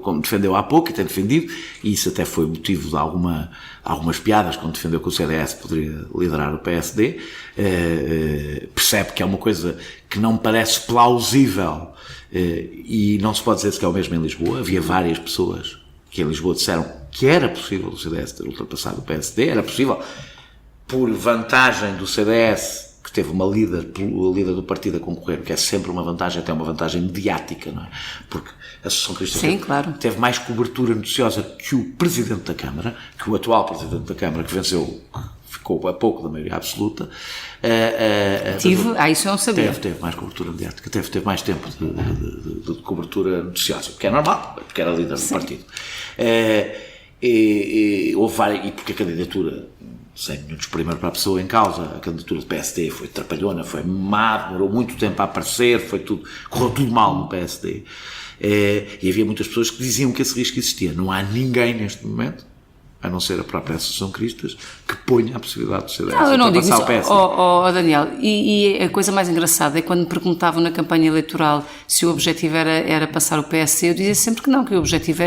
Como defendeu há pouco e tem defendido, e isso até foi motivo de algumas piadas quando defendeu que o CDS poderia liderar o PSD, percebe que é uma coisa que não me parece plausível, e não se pode dizer que é o mesmo em Lisboa. Havia várias pessoas que em Lisboa disseram que era possível o CDS ter ultrapassado o PSD, era possível por vantagem do CDS, que teve uma líder do partido a concorrer, que é sempre uma vantagem, até uma vantagem mediática, não é? Porque a Associação Cristã teve mais cobertura noticiosa que o Presidente da Câmara, que o atual Presidente da Câmara, que venceu, ficou a pouco da maioria absoluta. Isso eu não sabia. Teve mais cobertura mediática, teve mais tempo de cobertura noticiosa, porque é normal, porque era líder do partido. Houve várias, e porque a candidatura, sem nenhum desprimor para a pessoa em causa, a candidatura do PSD foi trapalhona, foi má, demorou muito tempo a aparecer, correu tudo mal no PSD. E havia muitas pessoas que diziam que esse risco existia. Não há ninguém neste momento, a não ser a própria Associação Cristas, que ponha a possibilidade de CDS ultrapassar o PSD. Daniel, e a coisa mais engraçada é quando me perguntavam na campanha eleitoral se o objetivo era passar o PSD, eu dizia sempre que não, que o objetivo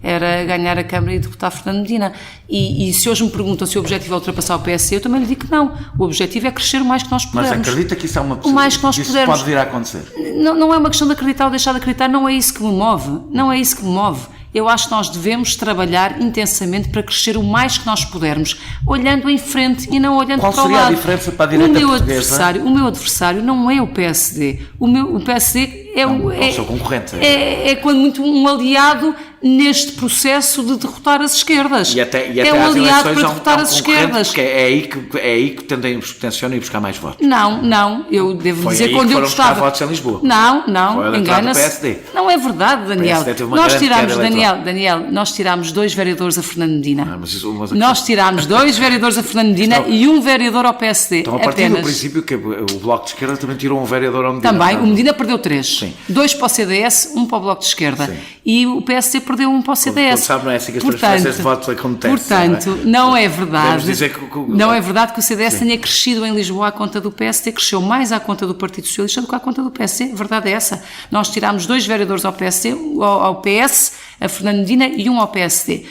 era ganhar a Câmara e derrotar Fernando Medina. E se hoje me perguntam se o objetivo é ultrapassar o PSD, eu também lhe digo que não. O objetivo é crescer o mais que nós pudermos. Mas acredita que isso é uma possibilidade? Que isso pode vir a acontecer? Não é uma questão de acreditar ou deixar de acreditar, não é isso que me move. Eu acho que nós devemos trabalhar intensamente para crescer o mais que nós pudermos, olhando em frente e não olhando para o lado. Qual seria a diferença para a direita portuguesa? O meu adversário não é o PSD. O PSD é o seu concorrente. É quando muito um aliado neste processo de derrotar as esquerdas. E até um aliado para derrotar as esquerdas. Porque é aí que tencionam ir buscar mais votos. Não, eu devo dizer quando eu gostava. Buscar votos em Lisboa. Não, engana-se. Não é verdade, Daniel. Nós tirámos 2 vereadores a Fernando Medina. Nós tirámos 2 vereadores a Fernando Medina e um vereador ao PSD. Então, a partir do princípio que o Bloco de Esquerda também tirou um vereador ao Medina. Também, o Medina perdeu 3. Sim. 2 para o CDS, 1 para o Bloco de Esquerda. Sim. E o PSD perdeu 1 para o CDS. Como sabe, não é assim que as transferências de votos acontecem. Portanto, não é verdade. Dizer não é verdade que o CDS tenha crescido em Lisboa à conta do PSD, cresceu mais à conta do Partido Socialista do que à conta do PSD. A verdade é essa. Nós tirámos 2 vereadores ao PSD, ao PS, a Fernando Medina, e 1 ao PSD.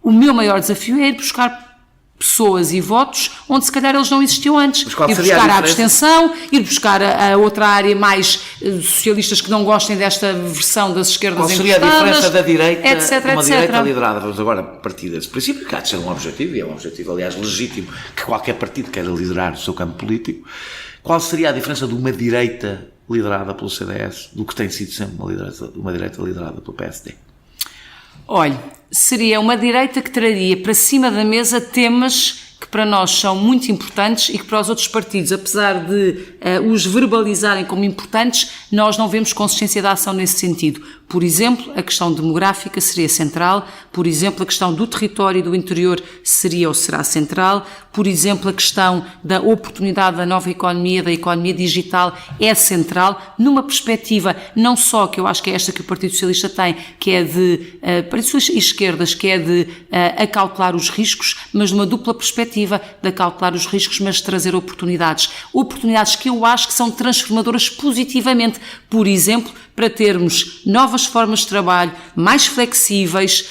O meu maior desafio é ir buscar pessoas e votos onde se calhar eles não existiam antes. Ir buscar a abstenção, ir buscar a outra área mais socialistas que não gostem desta versão das esquerdas encostadas. Qual seria a diferença da direita, etc, uma direita liderada? Vamos agora partir desse princípio, que há de ser um objetivo, e é um objetivo, aliás, legítimo, que qualquer partido queira liderar o seu campo político. Qual seria a diferença de uma direita liderada pelo CDS do que tem sido sempre uma direita liderada pelo PSD? Olha, seria uma direita que traria para cima da mesa temas que para nós são muito importantes e que para os outros partidos, apesar de os verbalizarem como importantes, nós não vemos consistência da ação nesse sentido. Por exemplo, a questão demográfica seria central, por exemplo, a questão do território e do interior seria ou será central, por exemplo, a questão da oportunidade da nova economia, da economia digital, é central, numa perspectiva não só, que eu acho que é esta que o Partido Socialista tem, que é de, Partido Socialista e esquerdas, que é de acautelar os riscos, mas numa dupla perspectiva de acautelar os riscos, mas de trazer oportunidades. Oportunidades que eu acho que são transformadoras positivamente, por exemplo, para termos novas formas de trabalho, mais flexíveis,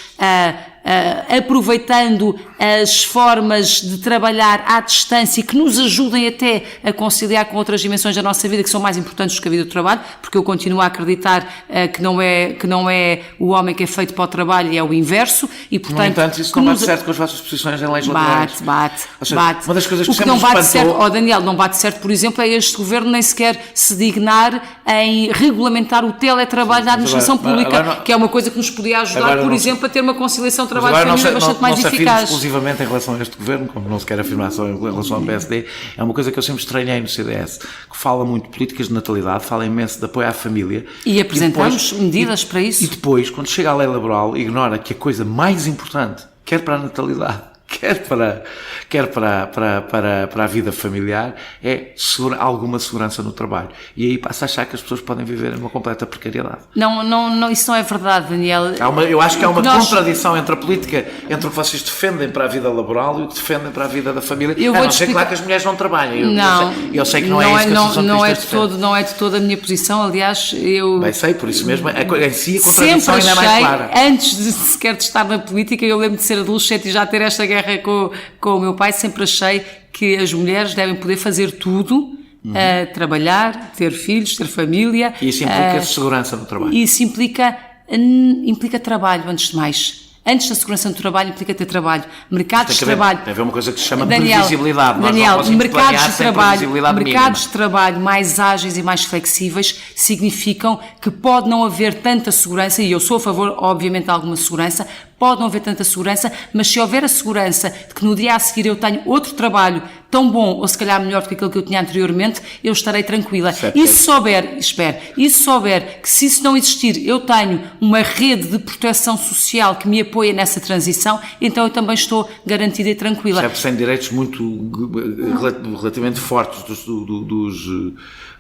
aproveitando as formas de trabalhar à distância que nos ajudem até a conciliar com outras dimensões da nossa vida que são mais importantes do que a vida do trabalho, porque eu continuo a acreditar que não é o homem que é feito para o trabalho e é o inverso, e portanto... No entanto, isso não bate certo com as vossas posições em leis laborais. Bate. Uma das coisas que o que não bate certo, Daniel, não bate certo, por exemplo, é este governo nem sequer se dignar em regulamentar o teletrabalho da administração pública, que é uma coisa que nos podia ajudar, por exemplo, a ter uma conciliação trabalho-família bastante mais eficaz. Não se exclusivamente em relação a este governo, como não se quer afirmar só em relação ao PSD, é uma coisa que eu sempre estranhei no CDS, que fala muito de políticas de natalidade, fala imenso de apoio à família. E apresentamos medidas para isso. E depois, quando chega à lei laboral, ignora que a coisa mais importante, quer para a natalidade, quer para a vida familiar, é alguma segurança no trabalho. E aí passa a achar que as pessoas podem viver em uma completa precariedade. Não, isso não é verdade, Daniel. Eu acho que há uma contradição entre a política, entre o que vocês defendem para a vida laboral e o que defendem para a vida da família. Não sei, claro que as mulheres não trabalham. Eu sei que não é isso que a Associação de não é de toda a minha posição, aliás, eu... Bem, sei, por isso mesmo, em si a contradição ainda é mais clara. Antes de sequer de estar na política, eu lembro de ser adolescente e já ter esta guerra com o meu pai, sempre achei que as mulheres devem poder fazer tudo, trabalhar, ter filhos, ter família. E isso implica segurança no trabalho. Isso implica trabalho, antes de mais. Antes da segurança no trabalho, implica ter trabalho. Mercados de trabalho. Tem a ver uma coisa que se chama previsibilidade. Mercados de trabalho mais ágeis e mais flexíveis significam que pode não haver tanta segurança, e eu sou a favor, obviamente, de alguma segurança, pode não haver tanta segurança, mas se houver a segurança de que no dia a seguir eu tenho outro trabalho tão bom, ou se calhar melhor do que aquele que eu tinha anteriormente, eu estarei tranquila. E se souber que se isso não existir, eu tenho uma rede de proteção social que me apoia nessa transição, então eu também estou garantida e tranquila. Sem direitos muito relativamente fortes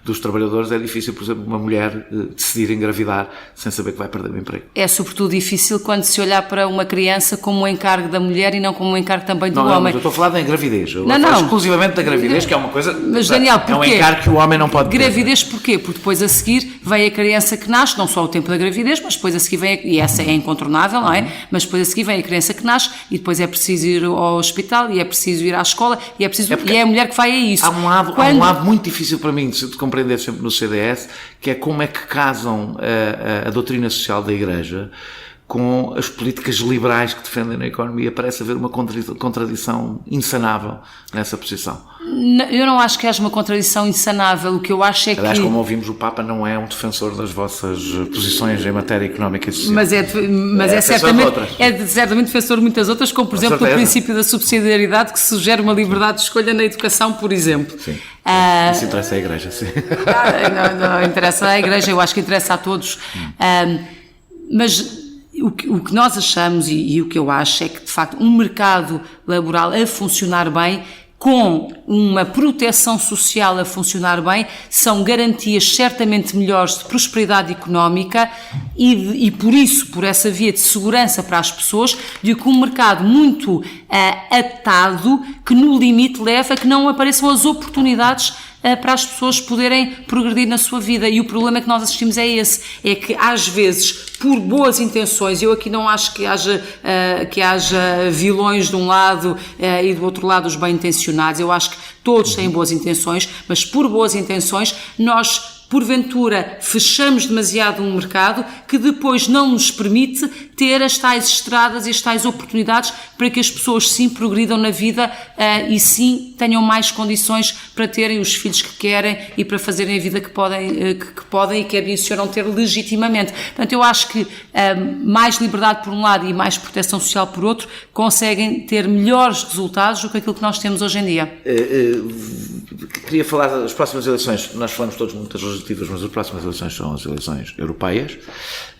dos trabalhadores, é difícil, por exemplo, uma mulher decidir engravidar sem saber que vai perder o emprego. É sobretudo difícil quando se olhar para uma criança como um encargo da mulher e não como um encargo também do homem. Mas eu estou a falar da gravidez. Eu falo exclusivamente da gravidez, que é uma coisa... Mas, Daniel, porquê? É um encargo que o homem não pode ter. Gravidez porquê? Porque depois a seguir vem a criança que nasce, não só o tempo da gravidez, mas depois a seguir vem... E essa é incontornável, não é? Mas depois a seguir vem a criança que nasce e depois é preciso ir ao hospital e é preciso ir à escola e é a mulher que vai a isso. Há um lado muito difícil para mim de compreender sempre no CDS, que é como é que casam a doutrina social da Igreja com as políticas liberais que defendem na economia. Parece haver uma contradição insanável nessa posição. Eu não acho que haja uma contradição insanável. O que eu acho é Aliás, que... como ouvimos, o Papa não é um defensor das vossas posições em matéria económica e social. Mas é certamente defensor de muitas outras, como por exemplo o princípio da subsidiariedade, que sugere uma liberdade de escolha na educação, por exemplo. Sim. Isso interessa à Igreja, sim. Não interessa à Igreja, eu acho que interessa a todos. Mas o que nós achamos e o que eu acho é que, de facto, um mercado laboral a funcionar bem, com uma proteção social a funcionar bem, são garantias certamente melhores de prosperidade económica e por isso, por essa via de segurança para as pessoas, do que um mercado muito atado, que no limite leva a que não apareçam as oportunidades para as pessoas poderem progredir na sua vida. E o problema que nós assistimos é esse, é que às vezes, por boas intenções, eu aqui não acho que haja vilões de um lado e do outro lado os bem-intencionados, eu acho que todos têm boas intenções, mas por boas intenções nós porventura fechamos demasiado um mercado que depois não nos permite ter as tais estradas e as tais oportunidades para que as pessoas sim progridam na vida e sim tenham mais condições para terem os filhos que querem e para fazerem a vida que podem e que ambicionam ter legitimamente. Portanto, eu acho que mais liberdade por um lado e mais proteção social por outro conseguem ter melhores resultados do que aquilo que nós temos hoje em dia. Queria falar das próximas eleições. Nós falamos todos muitas legislativas, mas as próximas eleições são as eleições europeias.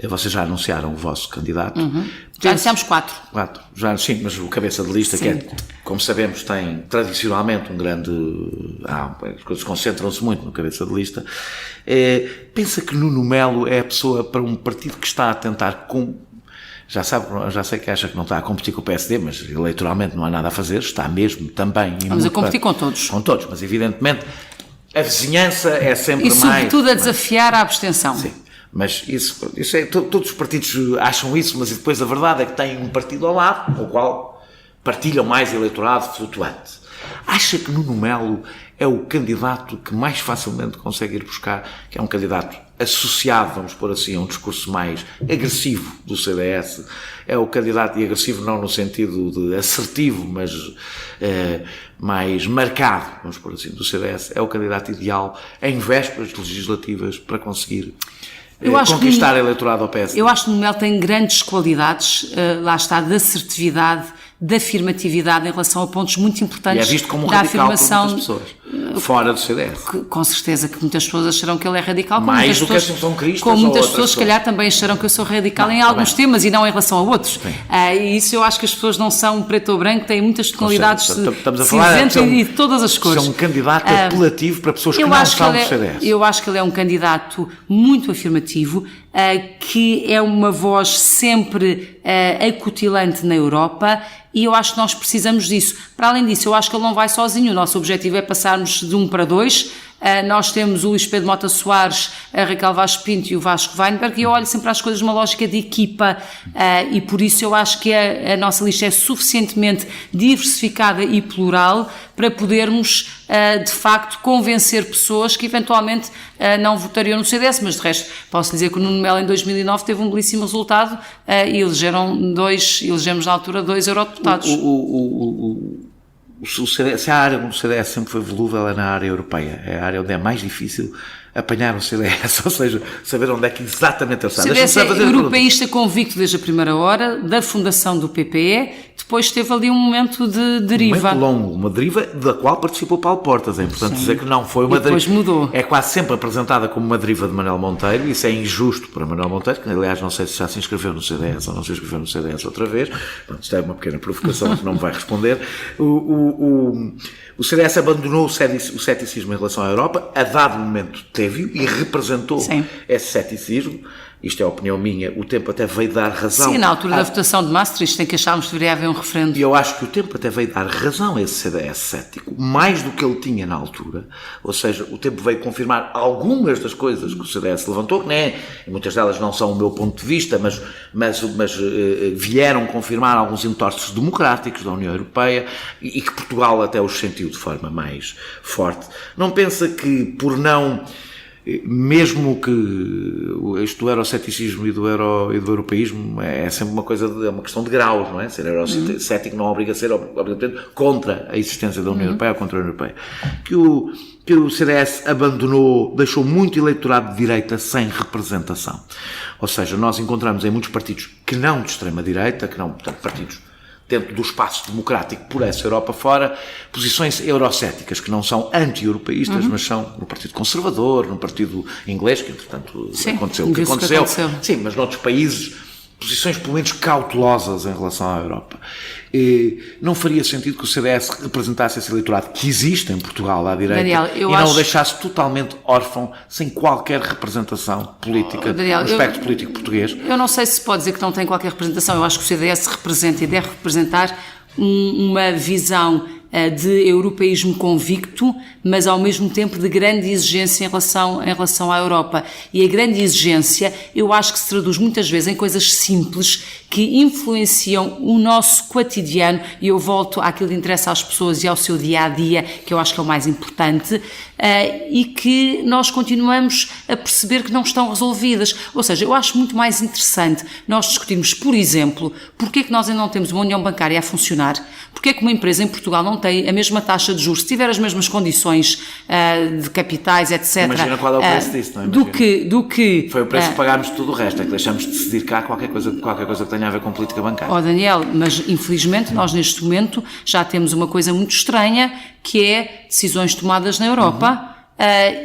Vocês já anunciaram o vosso candidato. Já anunciámos 4. Já, sim, mas o cabeça de lista, sim, que é, como sabemos, tem tradicionalmente um grande... as coisas concentram-se muito no cabeça de lista. Pensa que Nuno Melo é a pessoa para um partido que está a tentar... Já sei que acha que não está a competir com o PSD, mas eleitoralmente não há nada a fazer, está mesmo também... Vamos a competir com todos. Com todos, mas evidentemente a vizinhança é sempre mais... E sobretudo a desafiar a abstenção. Sim, Mas isso é, todos os partidos acham isso, mas depois a verdade é que têm um partido ao lado, com o qual partilham mais eleitorado flutuante. Acha que Nuno Melo é o candidato que mais facilmente consegue ir buscar, que é um candidato associado, vamos pôr assim, a um discurso mais agressivo do CDS? É o candidato, e agressivo não no sentido de assertivo, mas mais marcado, vamos pôr assim, do CDS. É o candidato ideal em vésperas legislativas para conseguir conquistar eleitorado ao PSD. Eu acho que o Nuno Melo tem grandes qualidades, lá está, de assertividade, de afirmatividade em relação a pontos muito importantes. E é visto como um da radical afirmação, por muitas pessoas, fora do CDS. Com certeza que muitas pessoas acharão que ele é radical. Mais do que Assunção Cristas. Como muitas pessoas, se calhar, também acharão que eu sou radical em alguns temas e não em relação a outros. E isso eu acho que as pessoas não são preto ou branco, têm muitas tonalidades cinzentas e de todas as cores. É um candidato apelativo para pessoas que não são do CDS. Eu acho que ele é um candidato muito afirmativo, que é uma voz sempre acutilante na Europa, e eu acho que nós precisamos disso. Para além disso, eu acho que ele não vai sozinho. O nosso objetivo é passarmos de 1 para 2. Nós temos o Luís Pedro Mota Soares, a Raquel Vaz Pinto e o Vasco Weinberg, e eu olho sempre às coisas numa lógica de equipa, e por isso eu acho que a nossa lista é suficientemente diversificada e plural para podermos, de facto, convencer pessoas que eventualmente não votariam no CDS, mas de resto posso dizer que o Nuno Melo em 2009 teve um belíssimo resultado, e elegemos na altura 2 eurodeputados. Se a área do CDS sempre foi volúvel, é na área europeia. É a área onde é mais difícil apanhar o CDS, ou seja, saber onde é que exatamente ele está. O CDS é europeísta convicto desde a primeira hora, da fundação do PPE, depois teve ali um momento de deriva. Um momento longo, uma deriva da qual participou Paulo Portas. É importante dizer que não foi uma deriva. Depois mudou. É quase sempre apresentada como uma deriva de Manuel Monteiro, e isso é injusto para Manuel Monteiro, que aliás não sei se já se inscreveu no CDS ou não se inscreveu no CDS outra vez. Pronto, isto é uma pequena provocação que não me vai responder. O CDS abandonou o ceticismo em relação à Europa, a dado momento teve-o e representou esse ceticismo. Isto é a opinião minha, o tempo até veio dar razão. Sim, na altura da votação de Maastricht, em que achámos que deveria haver um referendo. E eu acho que o tempo até veio dar razão a esse CDS cético, mais do que ele tinha na altura. Ou seja, o tempo veio confirmar algumas das coisas que o CDS levantou, que nem, e muitas delas não são o meu ponto de vista, mas vieram confirmar alguns entorces democráticos da União Europeia, e que Portugal até os sentiu de forma mais forte. Não pensa que, por não... Mesmo que isto do euroceticismo e do europeísmo é sempre uma coisa, é uma questão de graus, não é? Ser eurocético não obriga a ser obrigatoriamente contra a existência da União Europeia ou contra a União Europeia. Que o CDS abandonou, deixou muito eleitorado de direita sem representação. Ou seja, nós encontramos em muitos partidos que não de extrema-direita, que não, portanto, partidos dentro do espaço democrático por essa Europa fora, posições eurocéticas que não são anti-europeístas, mas são no Partido Conservador, no Partido Inglês, que entretanto aconteceu o que aconteceu. Sim, mas noutros países, posições pelo menos cautelosas em relação à Europa. Não faria sentido que o CDS representasse esse eleitorado que existe em Portugal à direita, Daniel, e não o deixasse totalmente órfão, sem qualquer representação política, Daniel, no espectro político português. Eu não sei se pode dizer que não tem qualquer representação. Eu acho que o CDS representa e deve representar uma visão de europeísmo convicto, mas ao mesmo tempo de grande exigência em relação à Europa. E a grande exigência, eu acho que se traduz muitas vezes em coisas simples que influenciam o nosso cotidiano, e eu volto àquilo que interessa às pessoas e ao seu dia-a-dia, que eu acho que é o mais importante, e que nós continuamos a perceber que não estão resolvidas. Ou seja, eu acho muito mais interessante nós discutirmos, por exemplo, porque é que nós ainda não temos uma união bancária a funcionar, porque é que uma empresa em Portugal não tem a mesma taxa de juros, se tiver as mesmas condições de capitais, etc. Imagina qual é o preço disso, não é? Do que foi o preço que pagámos de tudo o resto, é que deixamos de decidir cá qualquer coisa que tenha a ver com política bancária. Daniel, mas infelizmente nós neste momento já temos uma coisa muito estranha, que é decisões tomadas na Europa,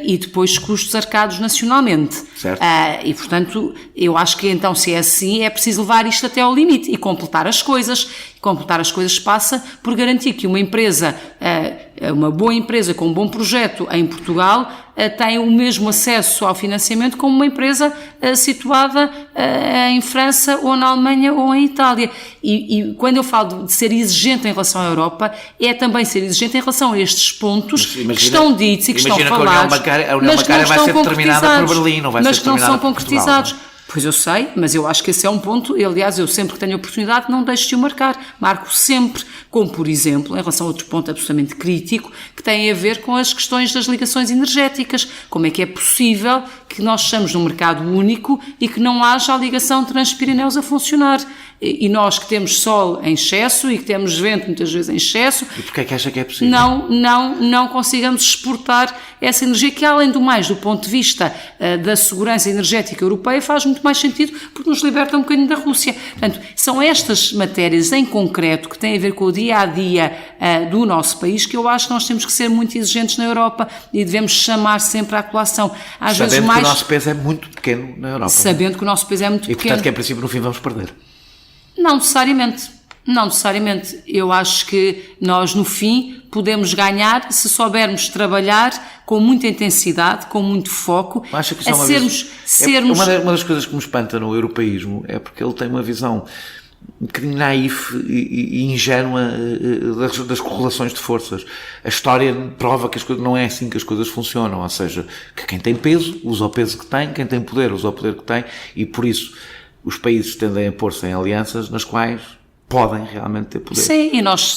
e depois custos arcados nacionalmente. Certo. E, portanto, eu acho que então, se é assim, é preciso levar isto até ao limite e completar as coisas. Completar as coisas passa por garantir que uma empresa uma boa empresa com um bom projeto em Portugal tem o mesmo acesso ao financiamento como uma empresa situada em França ou na Alemanha ou em Itália. E quando eu falo de ser exigente em relação à Europa, é também ser exigente em relação a estes pontos que estão ditos e que estão falados, a União Bancária vai ser determinada por Berlim, não vai ser determinada por Portugal. Mas que não são concretizados. Pois eu sei, mas eu acho que esse é um ponto, e, aliás, eu sempre que tenho oportunidade não deixo de o marco sempre, como por exemplo, em relação a outro ponto absolutamente crítico, que tem a ver com as questões das ligações energéticas, como é que é possível que nós estamos num mercado único e que não haja a ligação Transpirineus a funcionar. E nós que temos sol em excesso e que temos vento muitas vezes em excesso... E porquê é que acha que é possível? Não consigamos exportar essa energia que, além do mais, do ponto de vista da segurança energética europeia, faz muito mais sentido porque nos liberta um bocadinho da Rússia. Portanto, são estas matérias em concreto que têm a ver com o dia-a-dia do nosso país que eu acho que nós temos que ser muito exigentes na Europa e devemos chamar sempre à colação. Sabendo que o nosso peso é muito pequeno na Europa. Sabendo que o nosso peso é muito pequeno. E, portanto, que em princípio, no fim, vamos perder. Não necessariamente. Eu acho que nós, no fim, podemos ganhar se soubermos trabalhar com muita intensidade, com muito foco, acho que sermos... Uma das coisas que me espanta no europeísmo é porque ele tem uma visão um bocadinho naif e ingênua das correlações de forças. A história prova que não é assim que as coisas funcionam, ou seja, que quem tem peso usa o peso que tem, quem tem poder usa o poder que tem, e por isso os países tendem a pôr-se em alianças nas quais podem realmente ter poder. Sim, e nós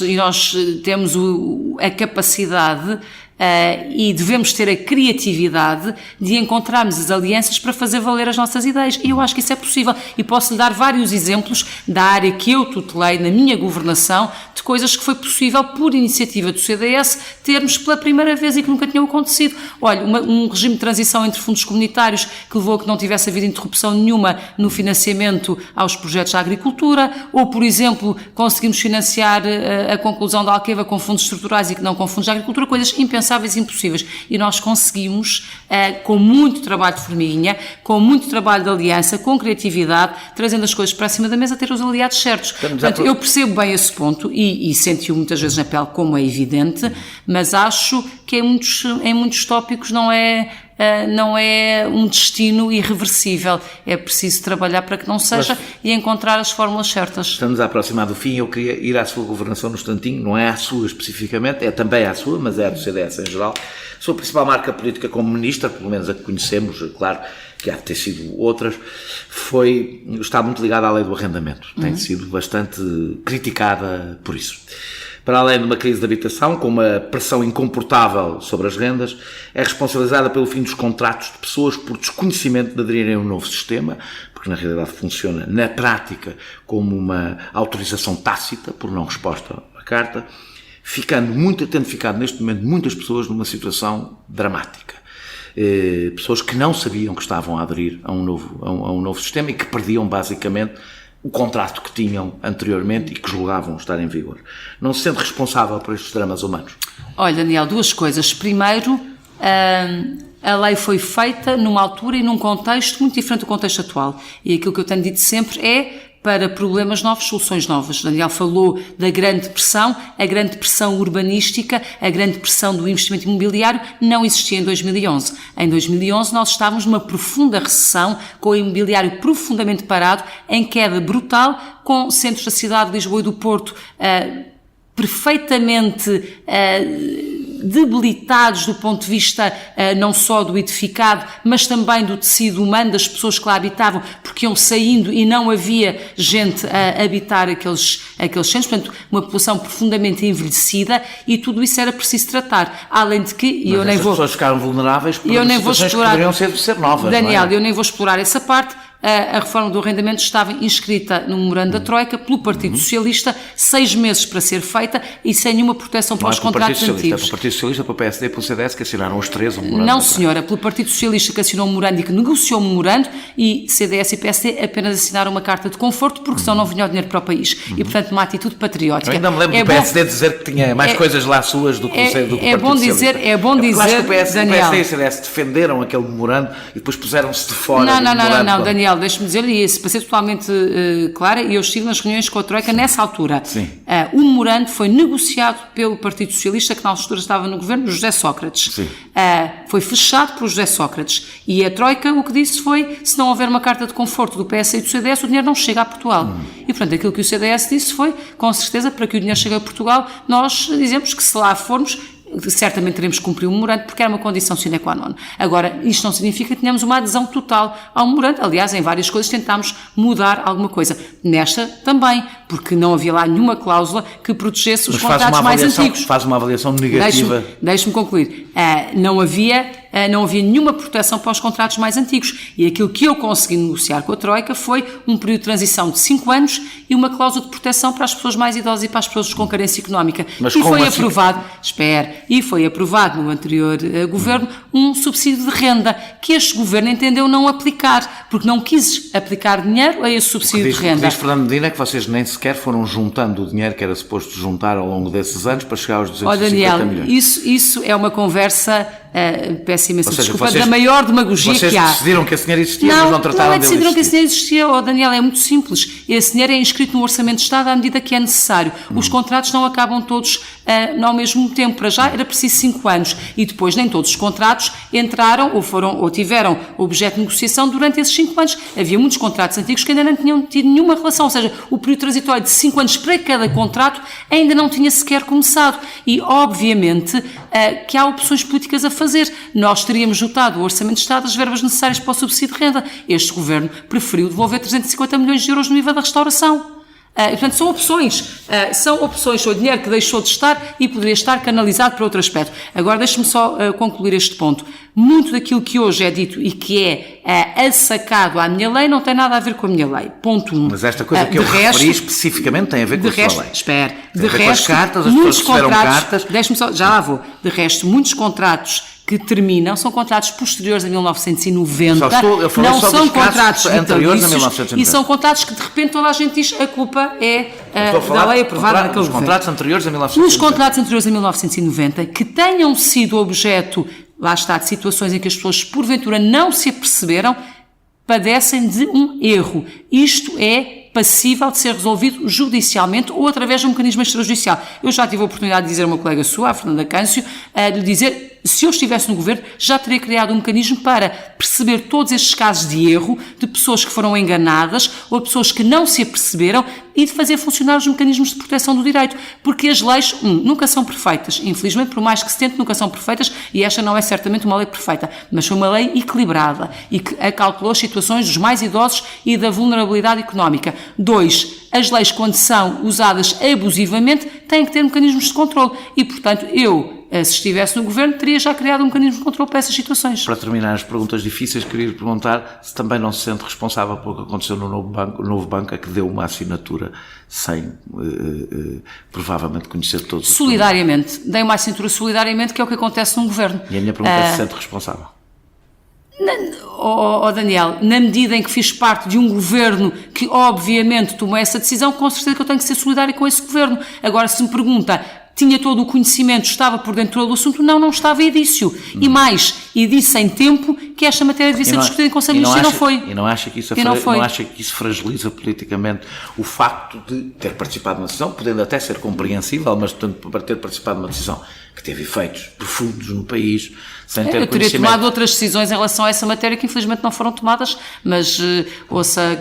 temos a capacidade e devemos ter a criatividade de encontrarmos as alianças para fazer valer as nossas ideias. E eu acho que isso é possível. E posso lhe dar vários exemplos da área que eu tutelei na minha governação, de coisas que foi possível, por iniciativa do CDS, termos pela primeira vez e que nunca tinham acontecido. Olha, um regime de transição entre fundos comunitários que levou a que não tivesse havido interrupção nenhuma no financiamento aos projetos da agricultura, ou, por exemplo, conseguimos financiar a conclusão da Alqueva com fundos estruturais e que não com fundos de agricultura, coisas impensáveis e impossíveis. E nós conseguimos, com muito trabalho de formiguinha, com muito trabalho de aliança, com criatividade, trazendo as coisas para cima da mesa, ter os aliados certos. Portanto, eu percebo bem esse ponto e senti-o muitas vezes na pele, como é evidente, mas acho que em muitos tópicos não é um destino irreversível. É preciso trabalhar para que não seja e encontrar as fórmulas certas. Estamos a aproximar do fim. Eu queria ir à sua governação no instantinho, não é à sua especificamente, é também à sua, mas é a do CDS em geral. A sua principal marca política como ministra, pelo menos a que conhecemos, claro que há de ter sido outras, está muito ligada à lei do arrendamento. Tem sido bastante criticada por isso. Para além de uma crise de habitação, com uma pressão incomportável sobre as rendas, é responsabilizada pelo fim dos contratos de pessoas por desconhecimento de aderirem a um novo sistema, porque na realidade funciona na prática como uma autorização tácita, por não resposta à carta, tendo ficado neste momento muitas pessoas numa situação dramática. Pessoas que não sabiam que estavam a aderir a um novo sistema e que perdiam basicamente o contrato que tinham anteriormente e que julgavam estar em vigor. Não se sente responsável por estes dramas humanos? Olha, Daniel, duas coisas. Primeiro, a lei foi feita numa altura e num contexto muito diferente do contexto atual. E aquilo que eu tenho dito sempre é para problemas novos, soluções novas. Daniel falou da Grande Depressão, a Grande Depressão urbanística, a Grande Depressão do investimento imobiliário não existia em 2011. Em 2011 nós estávamos numa profunda recessão, com o imobiliário profundamente parado, em queda brutal, com centros da cidade de Lisboa e do Porto perfeitamente debilitados do ponto de vista não só do edificado, mas também do tecido humano, das pessoas que lá habitavam, porque iam saindo e não havia gente a habitar aqueles centros, portanto, uma população profundamente envelhecida, e tudo isso era preciso tratar. Além de que, as pessoas ficaram vulneráveis por situações que poderiam ser novas. Daniel, não é? eu nem vou explorar essa parte. A reforma do arrendamento estava inscrita no memorando da Troika pelo Partido Socialista, 6 meses para ser feita e sem nenhuma proteção para os contratos antigos. É pelo Partido Socialista, pelo PSD e pelo CDS que assinaram os três um memorando. Não, senhora, pelo Partido Socialista que assinou o memorando e que negociou o memorando, e CDS e PSD apenas assinaram uma carta de conforto porque senão não vinha o dinheiro para o país. E, portanto, uma atitude patriótica. Eu ainda me lembro do PSD dizer que tinha mais coisas lá suas do que o Partido Socialista. É bom dizer, acho que o PSD Daniel, e o CDS defenderam aquele memorando e depois puseram-se de fora. Não, Daniel. Daniel, deixe-me dizer-lhe isso, para ser totalmente clara, eu estive nas reuniões com a Troika nessa altura. Sim. O memorando foi negociado pelo Partido Socialista, que na altura estava no governo, José Sócrates. Sim. Foi fechado por José Sócrates. E a Troika o que disse foi, se não houver uma carta de conforto do PS e do CDS, o dinheiro não chega a Portugal. E, portanto, aquilo que o CDS disse foi, com certeza, para que o dinheiro chegue a Portugal, nós dizemos que se lá formos, certamente teremos que cumprir o memorando, porque era uma condição sine qua non. Agora, isto não significa que tenhamos uma adesão total ao memorando. Aliás, em várias coisas tentámos mudar alguma coisa. Nesta também, porque não havia lá nenhuma cláusula que protegesse os contratos mais antigos. Faz uma avaliação negativa. Deixe-me concluir. Não havia nenhuma proteção para os contratos mais antigos. E aquilo que eu consegui negociar com a Troika foi um período de transição de 5 anos e uma cláusula de proteção para as pessoas mais idosas e para as pessoas com carência económica. Mas e foi assim? aprovado, e foi aprovado no anterior governo um subsídio de renda que este governo entendeu não aplicar, porque não quis aplicar dinheiro a esse subsídio de renda. Diz Fernando Medina que vocês nem sequer foram juntando o dinheiro que era suposto juntar ao longo desses anos para chegar aos 250 milhões. Isso é uma conversa, peço imensa desculpa, da maior demagogia que há. Vocês decidiram que esse dinheiro existia, mas não trataram dele. Decidiram que esse dinheiro existia, Daniel, é muito simples. Esse dinheiro é inscrito no Orçamento de Estado à medida que é necessário. Os contratos não acabam todos ao mesmo tempo. Para já era preciso 5 anos e depois nem todos os contratos entraram ou tiveram objeto de negociação durante esses 5 anos. Havia muitos contratos antigos que ainda não tinham tido nenhuma relação, ou seja, o período transitório de 5 anos para cada contrato ainda não tinha sequer começado. E, obviamente, que há opções políticas a fazer. Nós teríamos dotado o Orçamento de Estado das verbas necessárias para o subsídio de renda. Este governo preferiu devolver 350 milhões de euros no IVA da restauração. E, portanto, são opções, foi o dinheiro que deixou de estar e poderia estar canalizado para outro aspecto. Agora, deixe-me só concluir este ponto. Muito daquilo que hoje é dito e que é assacado à minha lei não tem nada a ver com a minha lei. Ponto 1. Mas esta coisa que eu referi especificamente tem a ver com a sua lei. Espera. De resto, com as cartas, as pessoas receberam cartas. Deixe-me só, já lá vou. De resto, muitos contratos que terminam são contratos posteriores a 1990, não são contratos anteriores a 1990. E são contratos que de repente toda a gente diz a culpa é da lei aprovada naquele governo. Contratos anteriores a 1990. Os contratos anteriores a 1990 que tenham sido objeto, lá está, de situações em que as pessoas porventura não se aperceberam, padecem de um erro. Isto é passível de ser resolvido judicialmente ou através de um mecanismo extrajudicial. Eu já tive a oportunidade de dizer a uma colega sua, a Fernanda Câncio, de dizer, se eu estivesse no governo, já teria criado um mecanismo para perceber todos estes casos de erro, de pessoas que foram enganadas ou de pessoas que não se aperceberam e de fazer funcionar os mecanismos de proteção do direito. Porque as leis, nunca são perfeitas. Infelizmente, por mais que se tente, nunca são perfeitas e esta não é certamente uma lei perfeita, mas foi uma lei equilibrada e que acautelou as situações dos mais idosos e da vulnerabilidade económica. 2. As leis, quando são usadas abusivamente, têm que ter mecanismos de controle e, portanto, se estivesse no governo, teria já criado um mecanismo de controle para essas situações. Para terminar as perguntas difíceis, queria lhe perguntar se também não se sente responsável pelo que aconteceu no Novo Banco, a que deu uma assinatura sem provavelmente conhecer todos os solidariamente. Dei uma assinatura solidariamente, que é o que acontece num governo. E a minha pergunta é se sente responsável. Daniel, na medida em que fiz parte de um governo que obviamente tomou essa decisão, com certeza que eu tenho que ser solidário com esse governo. Agora, se me pergunta, tinha todo o conhecimento, estava por dentro do assunto? Não estava, e disse em tempo que esta matéria devia ser discutida em Conselho de Ministros e não foi. E não acha que isso fragiliza politicamente o facto de ter participado numa decisão, podendo até ser compreensível, mas para ter participado numa decisão que teve efeitos profundos no país, sem ter conhecimento? Eu teria tomado outras decisões em relação a essa matéria que infelizmente não foram tomadas, mas,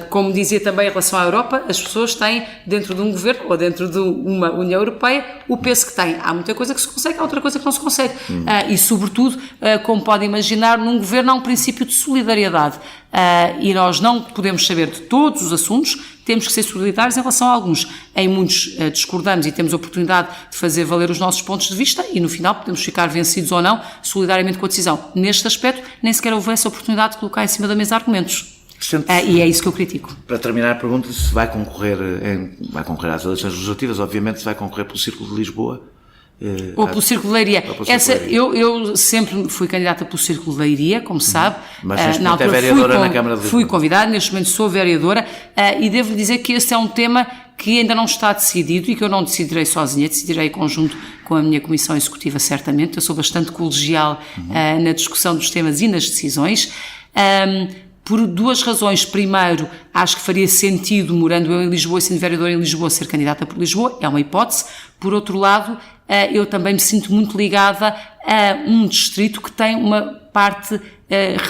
como dizia também em relação à Europa, as pessoas têm dentro de um governo ou dentro de uma União Europeia o peso que têm. Há muita coisa que se consegue, há outra coisa que não se consegue. E sobretudo, como pode imaginar, num governo há um princípio de solidariedade. E nós não podemos saber de todos os assuntos, temos que ser solidários em relação a alguns. Em muitos discordamos e temos a oportunidade de fazer valer os nossos pontos de vista e no final podemos ficar vencidos ou não solidariamente com a decisão. Neste aspecto, nem sequer houve essa oportunidade de colocar em cima da mesa argumentos. E é isso que eu critico. Para terminar, pergunto-lhe se vai concorrer às eleições legislativas, obviamente se vai concorrer pelo Círculo de Lisboa. Ou pelo Círculo de Leiria. Eu sempre fui candidata pelo Círculo de Leiria, como sabe. Mas neste momento é vereadora na Câmara de Lisboa. Fui convidada, neste momento sou vereadora e devo dizer que este é um tema que ainda não está decidido e que eu não decidirei sozinha, decidirei em conjunto com a minha Comissão Executiva, certamente. Eu sou bastante colegial na discussão dos temas e nas decisões. por duas razões. Primeiro, acho que faria sentido, morando eu em Lisboa e sendo vereadora em Lisboa, ser candidata por Lisboa, é uma hipótese. Por outro lado, eu também me sinto muito ligada a um distrito que tem uma parte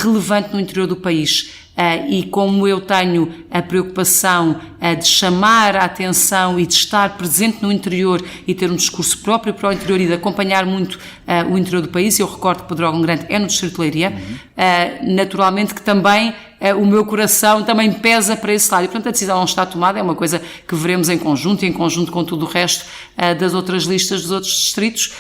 relevante no interior do país. E como eu tenho a preocupação de chamar a atenção e de estar presente no interior e ter um discurso próprio para o interior e de acompanhar muito o interior do país, eu recordo que Pedrógão Grande é no distrito de Leiria, naturalmente que também o meu coração também pesa para esse lado. E, portanto, a decisão não está tomada, é uma coisa que veremos em conjunto com tudo o resto das outras listas dos outros distritos,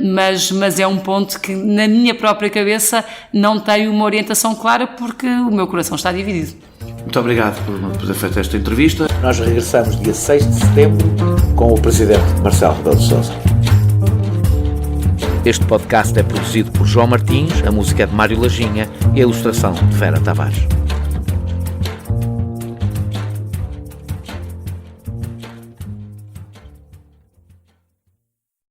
mas é um ponto que na minha própria cabeça não tem uma orientação clara porque o meu coração está dividido. Muito obrigado por ter feito esta entrevista. Nós regressamos dia 6 de setembro com o Presidente Marcelo Rebelo de Sousa. Este podcast é produzido por João Martins, a música é de Mário Lajinha e a ilustração de Vera Tavares.